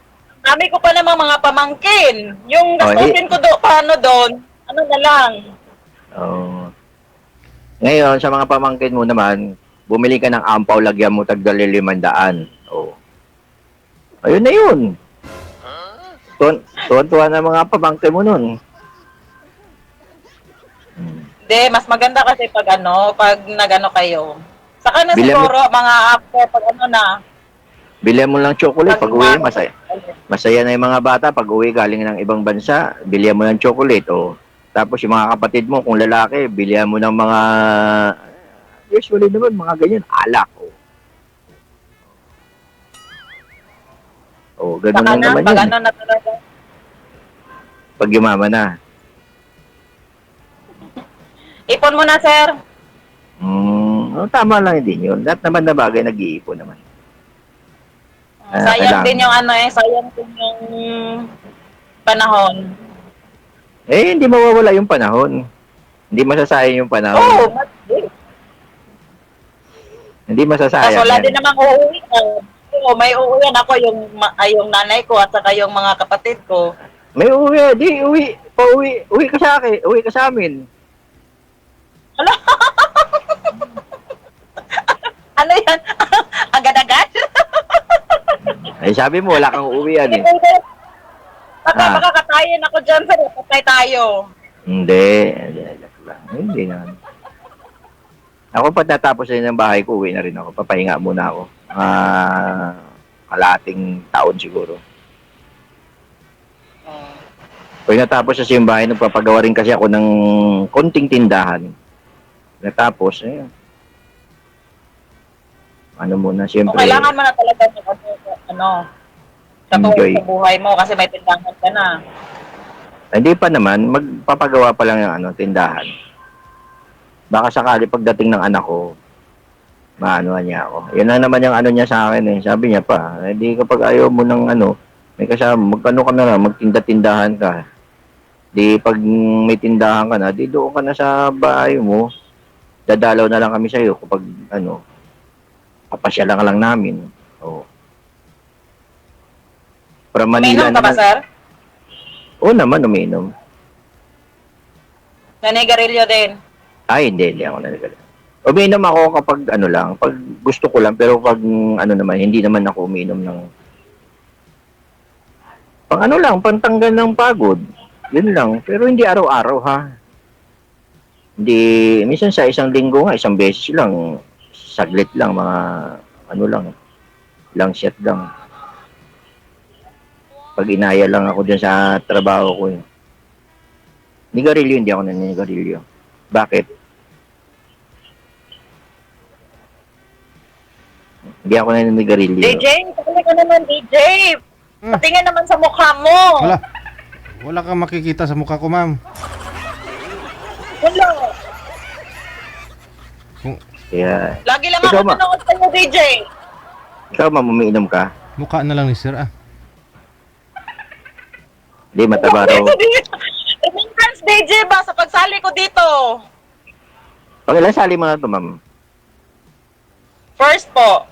dami ko pa namang mga pamangkin. Yung gastusin ko paano doon, na lang. Ngayon, sa mga pamangkin mo naman, bumili ka ng ampaw, lagyan mo tag 500. Ayun na yun. Tuwan-tuwa na mga pamangkin mo nun. Hindi, mas maganda kasi pag pag kayo. Saka na Bilhan mo- siguro, mga after, pag na. Bilhan mo lang chocolate pag uwi, masaya. Masaya na yung mga bata pag uwi galing ng ibang bansa, bilhan mo ng chocolate. Tapos yung mga kapatid mo, kung lalaki, bilhan mo ng mga usually naman mga ganyan, alak. Ganun Saka lang na, naman pag yun. ano na talaga. Pag yumama na. Ipon mo na, sir. Tama lang din yun. Lahat naman na bagay nag-iipon naman. Sayang Alam. din yung ano sayang din yung panahon. Hindi mawawala yung panahon. Hindi masasayang yung panahon. Oo, Hindi masasayang. Tapos wala yan. din namang uuwi ko. Oo, may uuwian ako yung nanay ko at saka yung mga kapatid ko. May uwi, uwi ka sa akin, uwi ka sa amin. Ano yan? Agad-agad? Sabi mo, wala kang uuwian eh. Baka katayin ako dyan, sir. Patay tayo. Hindi lang. Hindi naman. Ako pag natapos na ng bahay ko, uwi na rin ako. Papahinga muna ako. Kalating taon siguro. Pag natapos sa simbahan, nagpapagawa rin kasi ako ng konting tindahan. Natapos, ano muna, siyempre. Kailangan mo na talaga sa Enjoy. sa buhay mo kasi may tindahan ka na. Hindi pa naman, magpapagawa pa lang yung tindahan. Baka sakali pagdating ng anak ko, maanuhan niya ako. Yun na naman yung niya sa akin eh. Sabi niya pa, hindi kapag ayaw mo ng may kasama, ka na lang, magtinda-tindahan ka. Di pag may tindahan ka na, di doon ka na sa bahay mo. Dadalaw na lang kami sa iyo kapag papasyalan ka lang namin. Para Manila Uminom ka ba, naman. sir? Oo naman, uminom. Nanigarilyo din. Hindi ako nalagalit. Uminom ako kapag lang, pag gusto ko lang, pero pag naman, hindi naman ako uminom ng pang lang, pantanggal ng pagod. Yun lang, pero hindi araw-araw ha. Hindi, minsan sa isang linggo nga, isang beses lang, saglit lang, mga lang shot lang. Pag inaya lang ako dyan sa trabaho ko eh. Nigarilyo, hindi ako naninigarilyo. Bakit? Hindi ako naninigarilyo. DJ, patuloy ka naman, DJ. Patingin naman sa mukha mo. Wala kang makikita sa mukha ko, ma'am. Wala. Kaya, Lagi lang Ikaw, ako nanood sa'yo, DJ. ikaw ma'am, umiinom ka? Mukha na lang ni sir, Hindi, mataba raw. Remembrance, DJ ba? Sa pagsali ko dito. Pag ilang sali mo na ito, ma'am? First po.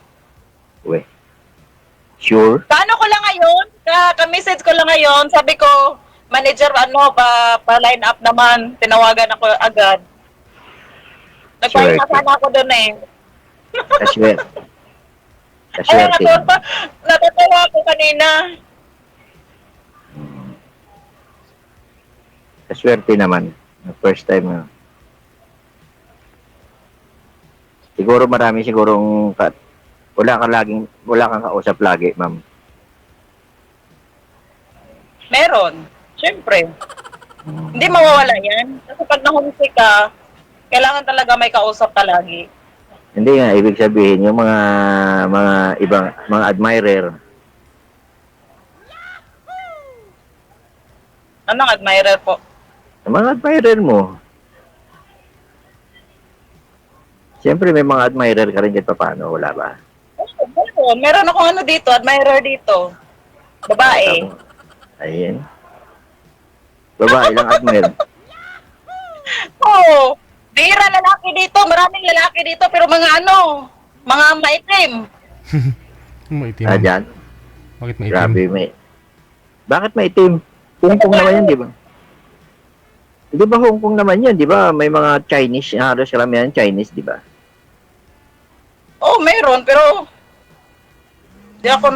Uwe. Sure? Kaano ko lang ngayon? Ka-message ko lang ngayon. Sabi ko, manager, pa-line up naman. Tinawagan ako agad. Nagpahinga sana ako doon eh. Kaswerte. Ayun, Kaswerte. natatawa ako kanina. Kaswerte naman. First time na. Siguro marami sigurong wala kang kausap lagi, ma'am. Meron. Siyempre. Hindi mawawala yan. Kasi pag nahumsik ka, kailangan talaga may kausap ka lagi. Hindi nga, ibig sabihin, yung mga ibang, mga admirer, Anong admirer po? yung mga admirer mo, siyempre may mga admirer ka rin kahit paano, wala ba? Meron akong dito, admirer dito. Babae. Ayun. Babae lang admirer. Oo. Bira lalaki dito, maraming lalaki dito, pero mga mga maitim. Maitim. Dyan? Bakit maitim? Grabe, bakit maitim? Hong Kong naman yan, di ba? Di ba Hong Kong naman yan, di ba? May mga Chinese, halos karamihan Chinese, di ba? Oo, meron, pero di ako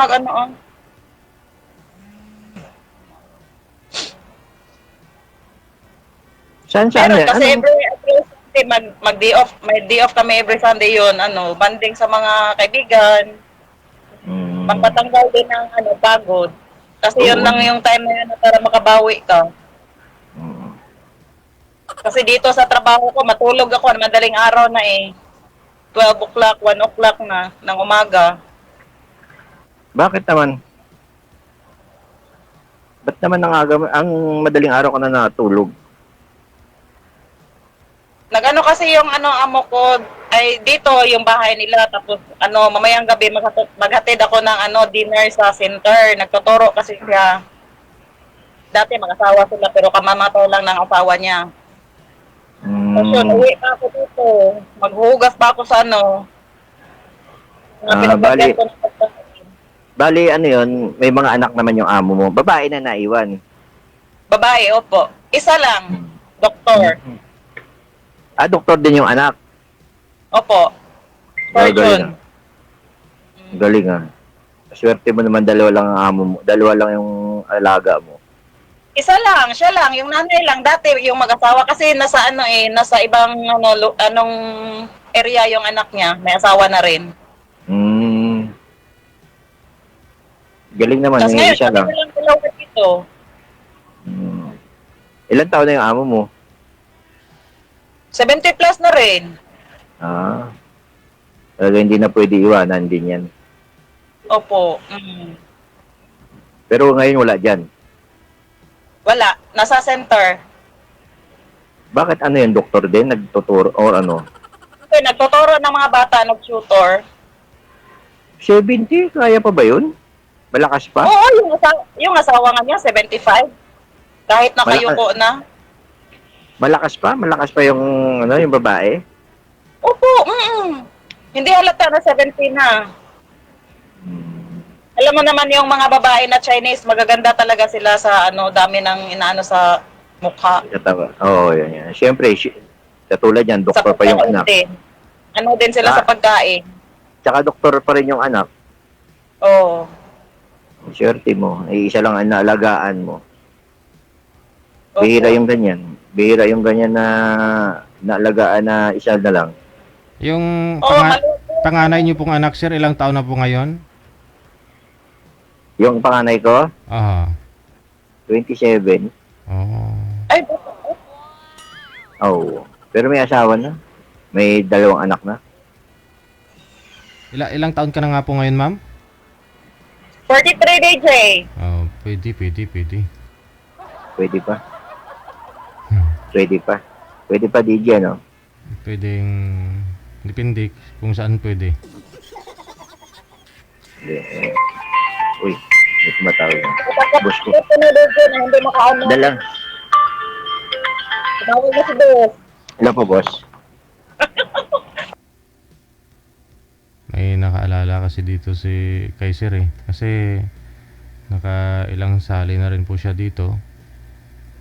Saan Meron yan? kasi Ano? every Sunday mag-day off, may day off kami every Sunday yun, banding sa mga kaibigan, pampatanggal din ng pagod. Kasi yun Oo. lang yung time na yun para makabawi ka. Kasi dito sa trabaho ko, matulog ako, madaling araw na eh. 12 o'clock, 1 o'clock na ng umaga. Bakit naman? Ba't naman ang madaling araw ka na natulog? Nagano kasi yung amo ko ay dito yung bahay nila, tapos mamayang gabi maghatid ako ng dinner sa center. Nagtuturo kasi siya. Dati mag-asawa sila pero kamamatay lang ng asawa niya. Tapos yun, uwi pa ako dito. Maghuhugas pa ako sa Bali, ko ng pagkain. bali ano yun, may mga anak naman yung amo mo. Babae na naiwan. Babae, opo. Isa lang, doktor. Doktor din yung anak. Opo. Galing Surgeon. ah. Galing ah. Swerte mo naman, dalawa lang ang amo mo. Dalawa lang yung alaga mo. Isa lang, siya lang, yung nanay lang. Dati yung mag-asawa kasi nasa nasa ibang anong area yung anak niya. May asawa na rin. Galing naman, Tapos yung ngayon, isa lang. kami lang dalawa dito. Ilan taon na yung amo mo? 70 plus na rin. Talaga hindi na pwede iwanan din yan. Opo. Pero ngayon wala dyan. Wala, nasa center. Bakit ano yung doktor din? Nagtuturo or ano? Okay, nagtuturo ng mga bata, nag-tutor. 70? Kaya pa ba yun? Malakas pa? Oo, yung asawa nga niya, 75. Kahit nakayuko na. Malakas pa? Malakas pa yung, yung babae? Opo, hindi halata na 70 na. Alam mo naman yung mga babae na Chinese, magaganda talaga sila sa dami ng inaano sa mukha. Katawa. Oo, yan. Siyempre, katulad yan, Sa doktor pa yung pagkain anak. din. Ano din sila sa pagkain. Tsaka doktor pa rin yung anak. Oo. Swerte mo. Isa lang ang naalagaan mo. Opo. Bihira yung ganyan. Bihira yung ganyan na naalagaan na isa na lang. Yung Oo, panganay niyo pong anak, sir, ilang taon na po ngayon? Yung panganay ko, Aha. 27. Oh. Ay, Oh. Pero may asawa na. May 2 anak na. Ilang taon ka na nga po ngayon, ma'am? 43 DJ. Oh, pwede. Pwede pa. Pwede pa. Pwede pa DJ, no? Pwedeng, depende kung saan pwede. Uy, may tumatawag na. Boss ko. Ito na DJ na hindi makaano. Dalang. Tumawag na si boss. Hello po, boss. May nakaalala kasi dito si Kaiser eh. Kasi nakailang sali na rin po siya dito.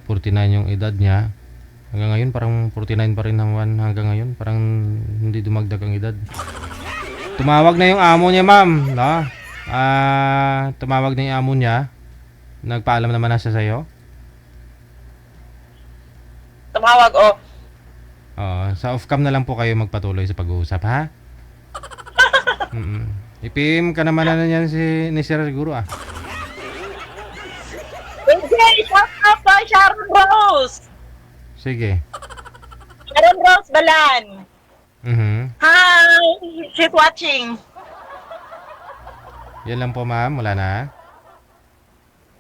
49 yung edad niya. Hanggang ngayon parang 49 pa rin hanggang ngayon. Parang hindi dumagdag ang edad. Tumawag na yung amo niya, ma'am. No? Tumawag na yung amo niya. Nagpaalam naman na siya sa'yo. Tumawag, Sa off-cam na lang po kayo magpatuloy sa pag-uusap, ha? Ipim ka naman na yan ni Sir siguro, DJ, shout out kay Sharon Rose. Sige. Sharon Rose Balan. Hi, she's watching. Yan lang po, ma'am. Wala na.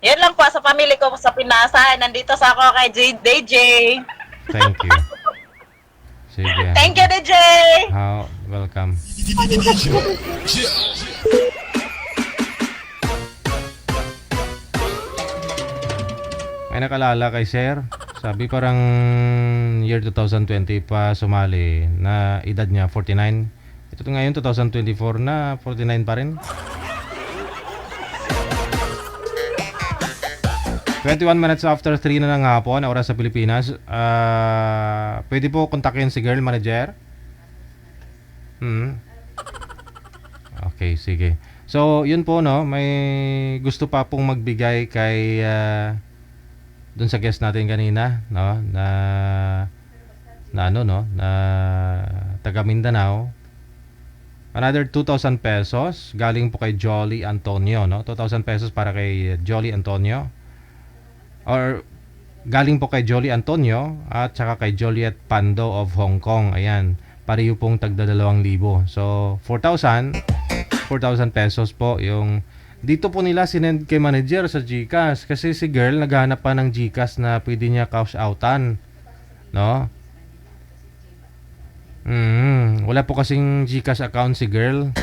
Yan lang po sa pamilya ko sa Pinasa. Nandito sa ako kay DJ. Thank you. Sige. Thank you, DJ. Welcome. May nakalala kay Sir. Sabi parang year 2020 pa sumali na edad niya 49. Ito ngayon 2024 na 49 pa rin. 21 minutes after 3 na ng hapon, oras sa Pilipinas. Pwede po kontakin si girl manager? Okay, sige. So, yun po, no, may gusto pa pong magbigay kay dun sa guest natin kanina, no, na taga Mindanao. Another 2,000 pesos galing po kay Jolly Antonio, no? 2,000 pesos para kay Jolly Antonio. Or galing po kay Jolly Antonio at saka kay Joliet Pando of Hong Kong. Ayan. pareho pong tagda 2,000. So 4,000 pesos po yung dito po nila sinend kay manager sa GCash kasi si girl naghahanap pa ng GCash na pwede niya cash outan, no? Wala po kasing GCash account si girl.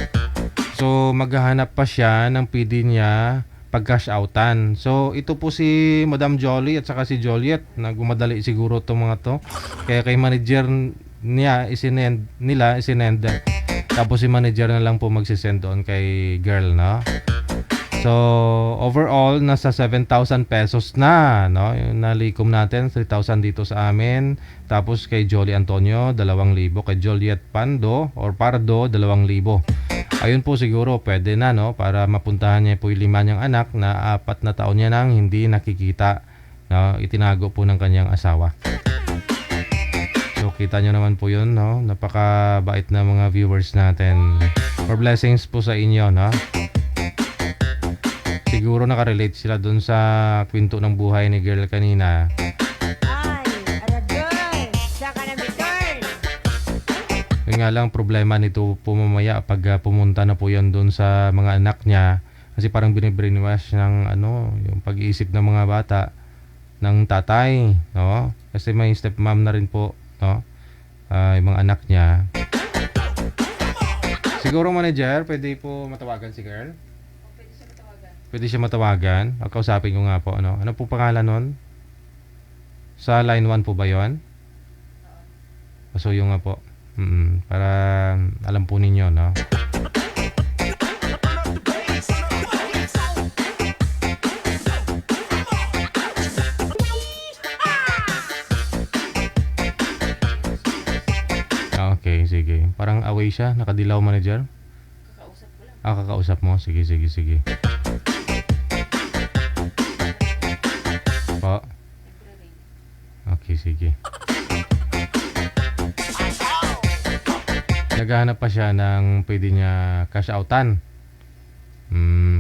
So maghahanap pa siya ng pwede niya pag-cash outan. So ito po si Madam Jolly at saka si Joliet na gumadali siguro itong mga to. Kaya kay manager niya isinend. Tapos si manager na lang po magsisend doon kay girl, no? So overall nasa 7,000 pesos na, no? Yung nalikom natin 3,000 dito sa amin. Tapos kay Jolly Antonio 2,000, kay Joliet Pardo 2,000. Ayun po siguro pwede na, no? Para mapuntahan niya po yung 5 niyang anak na 4 na taon niya nang hindi nakikita, no? Itinago po ng kanyang asawa. So kita nyo naman po yun, no? Napakabait na mga viewers natin. For blessings po sa inyo, no? Siguro nakarelate sila dun sa kwento ng buhay ni girl kanina. Ay, aragay. Saka na return. Yung nga lang problema nito po mamaya pag pumunta na po yan dun sa mga anak niya. Kasi parang binibrainwash ng yung pag-iisip ng mga bata ng tatay, no? Kasi may stepmom na rin po, no? Yung mga anak niya. Siguro manager, pwede po matawagan si girl? Pwede siya matawagan. O, kausapin ko nga po, ano? Ano po pangalan nun? Sa line 1 po ba yun? Pasuyo nga po. Para alam po ninyo, no? Okay, sige. Parang away siya. Nakadilaw manager. Kakausap mo. Sige. Po. Okay, sige. Naghahanap pa siya ng pwede niya cash outan.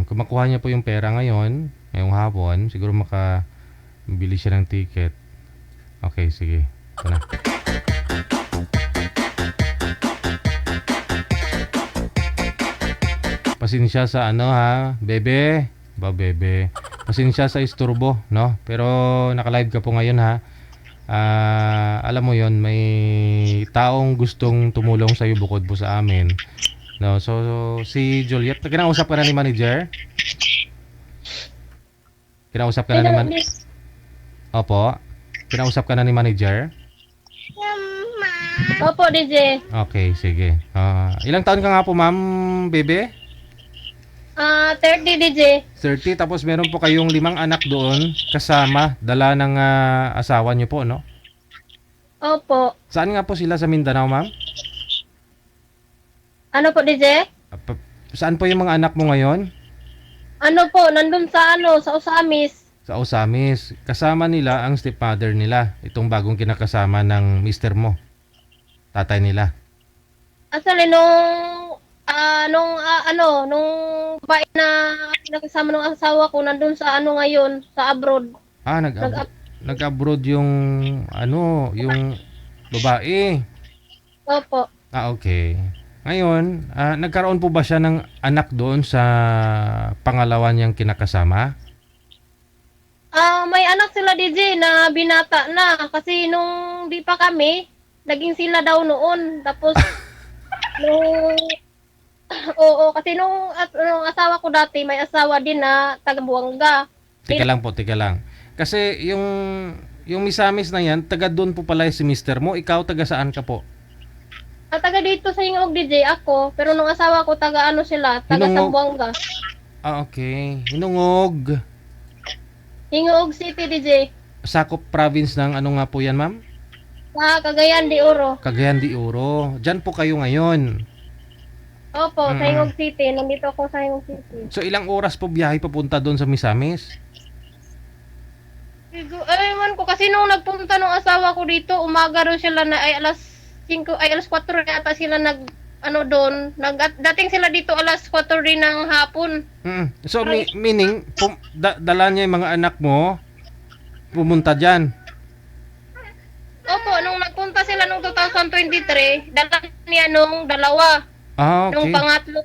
Kung makuha niya po yung pera ngayong hapon, siguro makabili siya ng ticket. Okay, sige. Ito na. Pasensya sa bebe. Bebe. Pasensya sa isturbo, no? Pero naka-live ka po ngayon, ha. Alam mo yon, may taong gustong tumulong sa iyo bukod po sa amin. No, so si Juliet, kinausap ka na ni manager? Kinausap ka na ni Opo. Kinausap ka na ni manager? Opo, DJ. Okay, sige. Ilang taon ka nga po, ma'am, bebe? 30, DJ. 30, tapos meron po kayong 5 anak doon kasama, dala ng asawa niyo po, no? Opo. Saan nga po sila sa Mindanao, ma'am? Ano po, DJ? Saan po yung mga anak mo ngayon? Ano po, nandun sa sa Osamis. Sa Osamis. Kasama nila ang stepmother nila, itong bagong kinakasama ng mister mo, tatay nila. Actually, nung babae na nakasama ng asawa ko nandun sa ngayon, sa abroad. Nag-abroad yung yung babae. Opo. Okay. Ngayon, nagkaroon po ba siya ng anak doon sa pangalawa niyang kinakasama? May anak sila, DJ, na binata na kasi nung di pa kami, naging sila daw noon. Tapos oo, kasi nung asawa ko dati, may asawa din na taga Buanga. Tika lang. Kasi yung Misamis na yan, taga doon po pala si mister mo. Ikaw, taga saan ka po? Taga dito sa Hingog, DJ, ako. Pero nung asawa ko, taga sila, taga Sambuanga. Okay. Hinungog. Hingog City, DJ. Sakop province ng nga po yan, ma'am? Sa Cagayan de Oro. Cagayan de Oro. Diyan po kayo ngayon. Opo, sa Hingog City. Nandito ako sa Hingog City. So, ilang oras po biyahe papunta doon sa Misamis? Ewan ko, kasi nung nagpunta nung asawa ko dito, umaga rin sila na ay alas 4 yata sila doon. Dating sila dito alas 4 rin ng hapon. So, meaning, dala niya yung mga anak mo, pumunta dyan? Opo, nung nagpunta sila nung 2019, 2023, dala niya nung dalawa. Ah, Nung okay. pangatlo,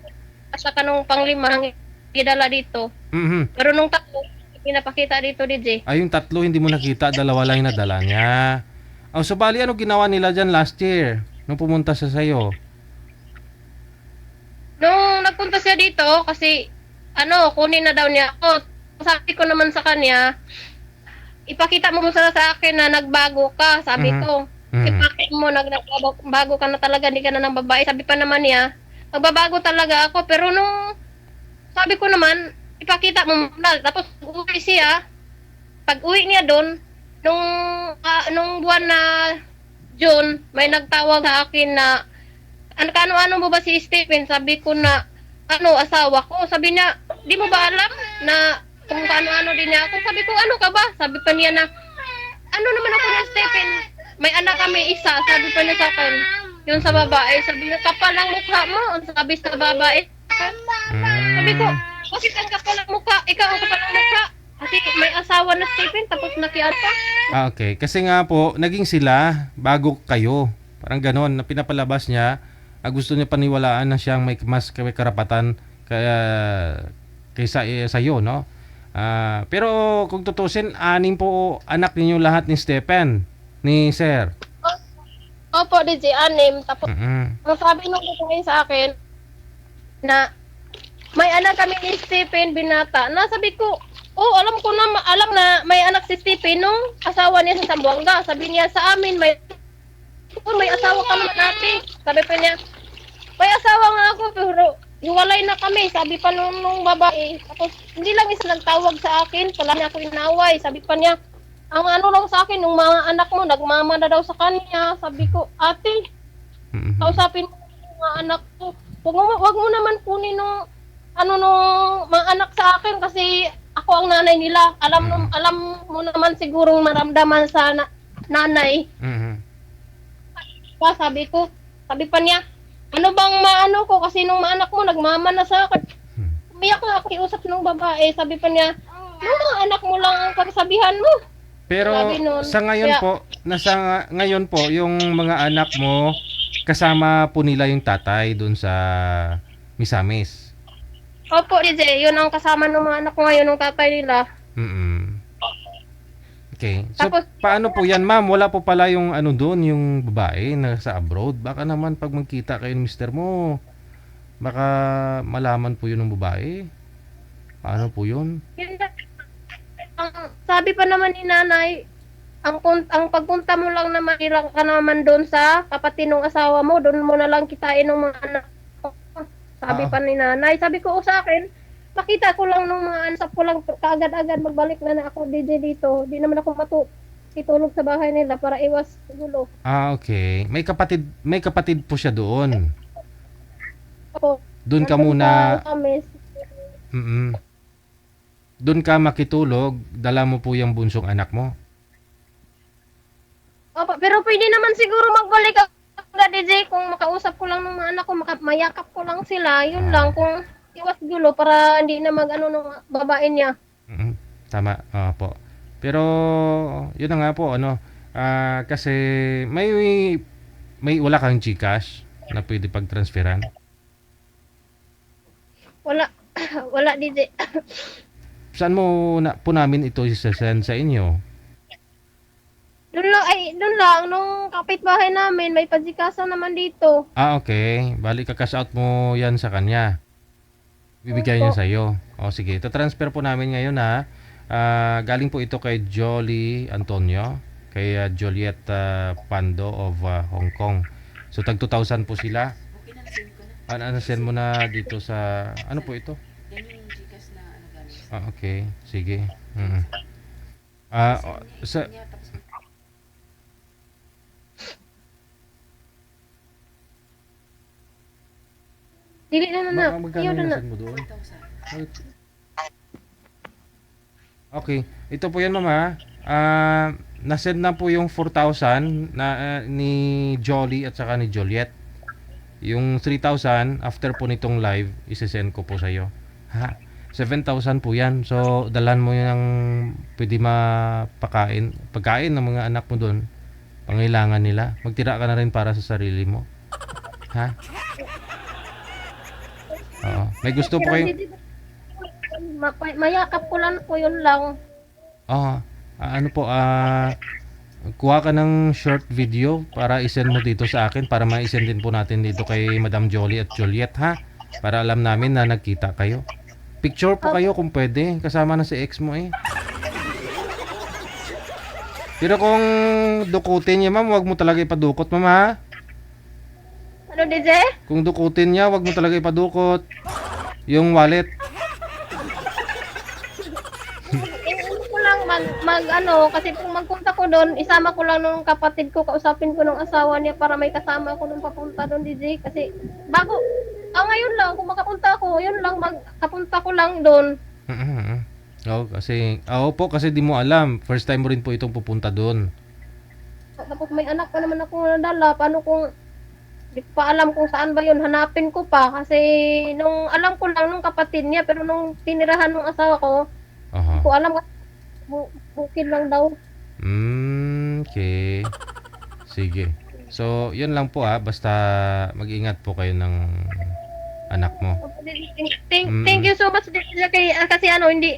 at saka nung panglimang, gidala dito. Mhm. Pero nung tatlo, pinapakita dito, DJ. Ay, yung tatlo hindi mo nakita, dalawa lang yung nadala niya. Oh, so bali ano ginawa nila dyan last year nung pumunta siya sa'yo? Nung nagpunta siya dito, kasi, kunin na daw niya ako. Sabi ko naman sa kanya, ipakita mo sana sa akin na nagbago ka, sabi Mhm. ko. Mhm. Ipakita mo, nagbago ka na talaga, hindi ka na ng babae. Sabi pa naman niya, magbabago talaga ako. Pero nung, sabi ko naman, ipakita mo muna. Tapos, uwi siya. Pag uwi niya doon, nung buwan na June, may nagtawag sa akin na, ano mo ba si Stephen? Sabi ko na, asawa ko. Sabi niya, di mo ba alam na kung ano din niya ako? Sabi ko, ano ka ba? Sabi pa niya na, ano naman ako ni Stephen? May anak kami isa. Sabi pa niya sa akin, yun sa babae. Sabi niya, kapal ang mukha mo. Ang sabi sa babae. Sabi ko, bakit ang kapal ang mukha? Ikaw ang kapal ang mukha. Kasi may asawa na Stephen, tapos nakiata. Ah, okay. Kasi nga po, naging sila bago kayo. Parang ganon, na pinapalabas niya. Gusto niya paniwalaan na siyang may mas may karapatan kaysa sa'yo, no? Pero kung tutusin, 6 po anak ninyo lahat ni Stephen, ni Sir. Opo, DJ, 6. Tapos, Mhm. ang sabi nung kukuhin sa akin, na may anak kami ni Stephen, binata. Sabi ko, alam na may anak si Stephen nung asawa niya sa Zamboanga. Sabi niya sa amin, may asawa ka naman natin. Sabi pa niya, may asawa nga ako, pero hiwalay na kami. Sabi pa nung babae. Tapos, hindi lang isa nagtawag sa akin. Pala niya ako inaway. Sabi pa niya, ang lang sa akin, nung mga anak mo, nagmama na daw sa kanya. Sabi ko, ate, Mhm. kausapin mo yung mga anak ko. Wag mo naman kunin nung mga anak sa akin kasi ako ang nanay nila. Alam mo naman sigurong maramdaman sa nanay. Mhm. Sabi pa niya, ano bang maano ko kasi nung anak mo nagmama na sa akin. Umiyak na ako, iusap nung babae. Sabi pa niya, mga anak mo lang ang pagsabihan mo. Pero Sabi nun, sa ngayon kaya- po, ngayon po, yung mga anak mo, kasama po nila yung tatay doon sa Misamis. Opo, DJ, yun ang kasama ng mga anak ko ngayon, ng tatay nila. Mm. Okay. So, Tapos- paano po yan, ma'am? Wala po pala yung doon, yung babae na sa abroad. Baka naman pag magkita kayo ng mister mo, baka malaman po yun ng babae. Paano po yun? Yun na. Sabi pa naman ni nanay, ang pagpunta mo lang naman, ilang ka naman doon sa kapatid ng asawa mo, doon mo na lang kitain ng mga anak ko. Sabi pa ni nanay. Sabi ko sa akin, makita ko lang ng mga anak ko lang kaagad-agad magbalik na ako dito. Di naman ako itulog sa bahay nila para iwas gulo. Okay. May kapatid po siya doon. Ako, Doon ka nandun muna, sa amis. doon ka makitulog, dala mo po yung bunsong anak mo. Opo, pero pwede naman siguro magbalik agad, DJ, kung makausap ko lang ng mga anak ko, mayakap ko lang sila, yun lang, kung iwas gulo para hindi na mag-ano ng babae niya. Tama, po. Pero yun na nga po, kasi may wala kang GCash na pwede pag-transferan. Wala, wala, DJ. Saan mo po namin ito isasend sa inyo? Doon lang, nung kapitbahay namin, may padzikasan naman dito. Okay. Bali, ka-cash out mo yan sa kanya. Bibigay niya sa'yo. O, sige. Ito-transfer po namin ngayon, ha. Galing po ito kay Jolly Antonio, kay Juliet Pando of Hong Kong. So, tag 2,000 po sila. Send mo na dito sa... Ano po ito? Okay. Sige. Sa... Dili na. Magkano Ayaw yung na. send mo doon? Okay. Ito po yan, mama. Nasend na po yung 4,000 na ni Jolly at saka ni Juliet. Yung 3,000 after po nitong live, isesend ko po sa iyo. Ha? 7,000 po yan. So, dalan mo yung pwede pagkain ng mga anak mo doon pangailangan nila. Magtira ka na rin para sa sarili mo. Ha? Oo. May gusto po kayo? Mayakap ko lang po, yun lang. Oo. Kuha ka ng short video para isend mo dito sa akin para ma-send din po natin dito kay Madam Jolie at Juliet, ha? Para alam namin na nagkita kayo. Picture po kayo kung pwede. Kasama na si ex mo eh. Pero kung dukutin niya, ma'am, wag mo talaga ipadukot, ma'am, ha? Ano, DJ? Kung dukutin niya, wag mo talaga ipadukot. Yung wallet. Ano ko lang kasi kung magpunta ko doon, isama ko lang nung kapatid ko, kausapin ko ng asawa niya para may kasama ako nung papunta doon, DJ. Kasi ngayon lang, kung makapunta ako, yun lang, magkapunta ko lang doon. Kasi di mo alam. First time mo rin po itong pupunta doon. Tapos may anak pa naman ako nadala. Paano kung di ko pa alam kung saan ba yun, hanapin ko pa. Kasi nung alam ko lang nung kapatid niya, pero nung tinirahan ng asawa ko, di ko alam kasi bukid lang daw. Okay. Sige. So, yun lang po, basta mag-ingat po kayo ng anak mo. Thank you so much DJ, kasi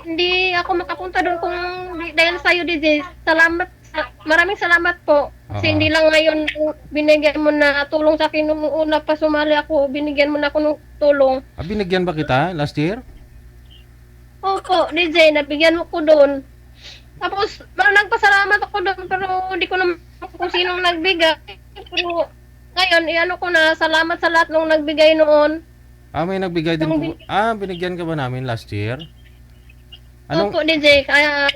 hindi ako makapunta doon kung dahil sa iyo, DJ. Maraming salamat po. Kasi hindi lang ngayon binigyan mo na tulong sa akin nung una pa sumali ako, binigyan mo na ako ng tulong. Binigyan ba kita last year? Opo, DJ, nabigyan mo ko doon. Tapos nagpasalamat ako doon, pero hindi ko naman kung sinong nagbigay. Pero ngayon, ko na salamat sa lahat nung nagbigay noon. May nagbigay din po. Binigyan ka ba namin last year? Opo, DJ. Kaya,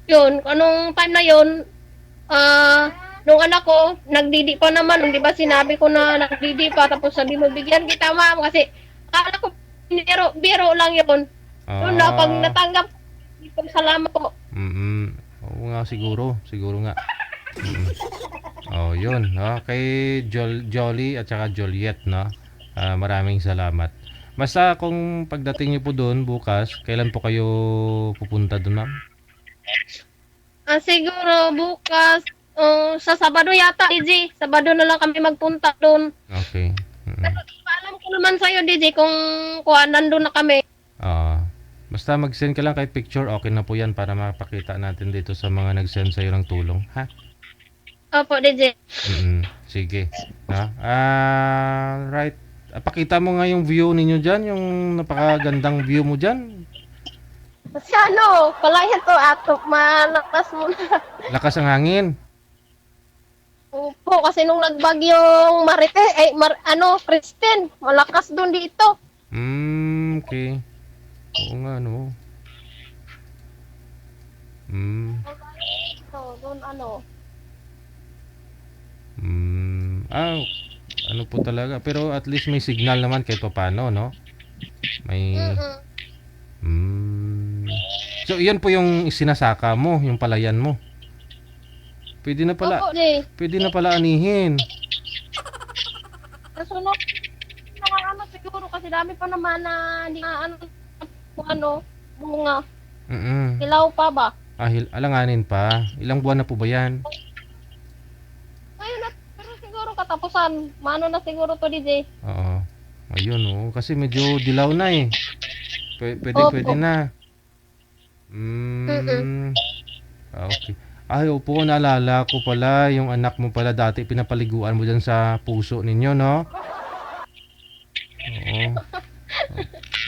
yun, anong time na yun, nung anak ko, nagdidi pa naman. Di ba sinabi ko na nagdidi pa, tapos sabi mo, bigyan kita, ma'am. Kasi, akala ko, biro lang yun. Yun na, pag natanggap, salamat po. Oo nga, siguro nga. Yun. Kay Jolie at saka Juliet, no? Maraming salamat. Basta kung pagdating niyo po doon bukas, kailan po kayo pupunta doon, ma'am? Siguro bukas, sa Sabado yata, DJ. Sabado na lang kami magpunta doon. Okay. Pero paalam ko naman sa'yo, DJ, kung nandun na kami. Basta mag-send ka lang kay picture, okay na po yan para mapakita natin dito sa mga nag-send sa'yo ng tulong, ha? Opo, DJ. Sige. Right. Pakita mo nga yung view ninyo dyan, yung napakagandang view mo dyan. Kasi palayan to ato, malakas mo na. Lakas ang hangin. Opo, kasi nung nagbagyong Kristen, malakas doon dito. Okay. Oo nga, no. Doon ano po talaga. Pero at least may signal naman kahit paano, no? May... So, iyan po yung sinasaka mo, yung palayan mo. Pwede na pala, Opo, anihin. Kaso siguro kasi dami pa naman na hindi bunga. Hilaw pa ba? Alanganin pa. Ilang buwan na po ba yan? Ayun na, pero siguro katapusan. Mano na siguro to, DJ. Oo. Ayun, kasi medyo dilaw na eh. Pwede na. Okay. Opo, naalala ko pala, yung anak mo pala dati pinapaliguan mo dyan sa puso ninyo, no? Oo.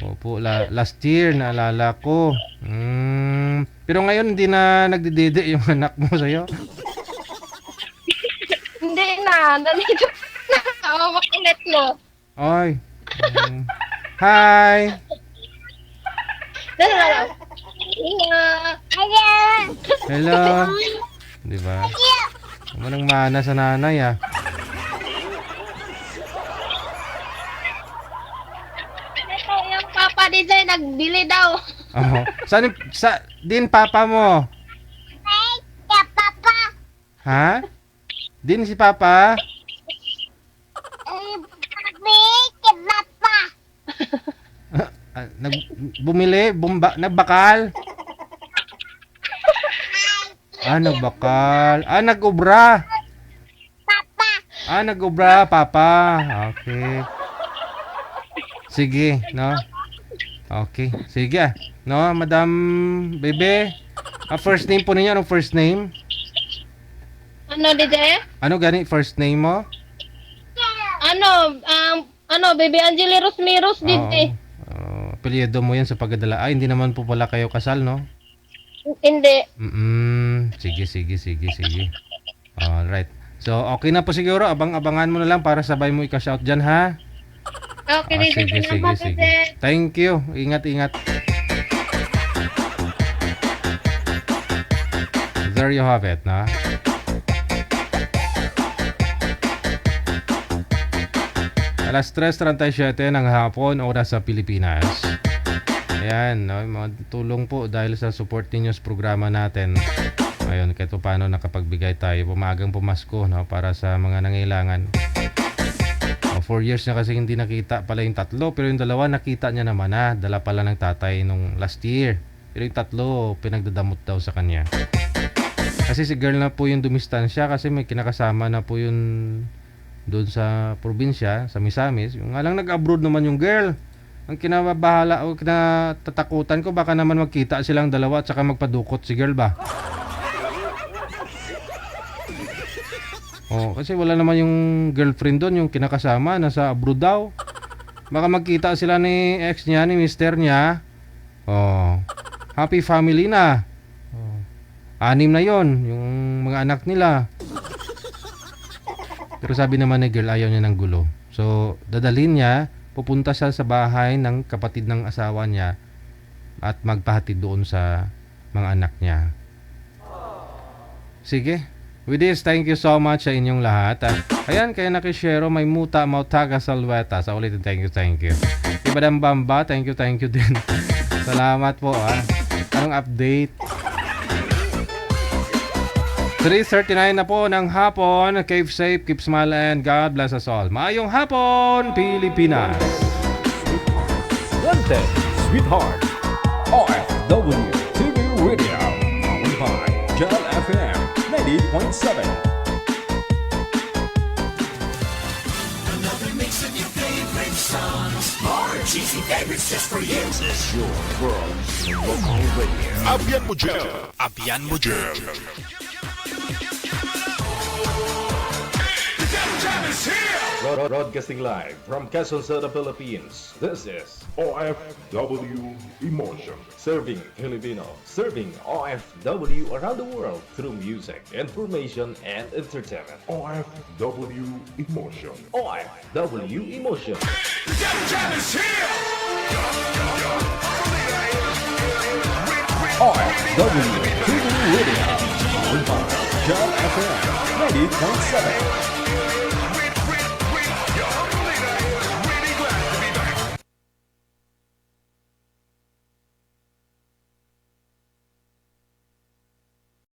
Opo, last year naalala ko. Pero ngayon hindi na nagdidede yung anak mo sa'yo? Hindi na, nandito na. Makulit mo. Oy. Hi. Hello. Di ba? Manang mana sa nanay, Yung Papa DJ nagbili daw. Din papa mo? Papa. Ha? Din si papa? Papa. Nagbakal? Nagbakal. Nag-ubra. Nag-obra, Papa. Okay. Sige, no? Okay. Sige. No, Madam Bebe. First name po ninyo. Anong first name? Ano, DJ? Ano gani first name mo? Baby Angeli Rosmiros, DJ. Apelyido mo yan sa pagdadala. Hindi naman po pala kayo kasal, no? Hindi. Sige. Alright. So, okay na po siguro. Abang-abangan mo na lang para sabay mo i-cash out dyan, ha? Okay, DJ. Sige. Thank you. Ingat. There you have it, na? Alas 3:37 ng hapon, oras sa Pilipinas. Ayan, no, tulong po dahil sa support ninyo sa programa natin. Ayun, kahit paano nakapagbigay tayo. Pumagang pumasko, no, para sa mga nangailangan. 4 years na kasi hindi nakita pala yung tatlo, pero yung dalawa nakita niya naman na. Dala pala ng tatay nung last year. Pero yung tatlo, pinagdadamot daw sa kanya. Kasi si girl na po yung dumistansya kasi may kinakasama na po yun doon sa probinsya, sa Misamis. Yung nga lang nag-abroad naman yung girl. Ang kinababahala o kinatatakutan ko baka naman magkita silang dalawa at saka magpadukot si girl ba? Kasi wala naman yung girlfriend doon, yung kinakasama nasa abroad daw. Baka magkita sila ni ex niya, ni mister niya. Happy family na. 6 na yon yung mga anak nila. Pero sabi naman ni girl, ayaw niya ng gulo. So, dadalhin niya, pupunta siya sa bahay ng kapatid ng asawa niya at magpahatid doon sa mga anak niya. Sige. With this, thank you so much sa inyong lahat. Ayan, kaya nakishare, may muta, mautaga, salweta. Sa ulitin, thank you. Ibadang Bamba, thank you din. Salamat po, Anong update? 3:39 na po ng hapon. Keep safe, keep smiling, and God bless us all. Maayong hapon, Pilipinas! Wanted, Sweetheart, OFW TV Radio, powered by Jal FM 90.7. Another mix of your favorite songs. More cheesy favorites just for you. This is your world local radio. Abian mo Jal. Broadcasting live from Quezon City, Philippines. This is OFW Emotion. Serving Filipino, serving OFW around the world through music, information, and entertainment. OFW Emotion. OFW Emotion. OFW TV Radio, powered by Jal FM 90.7.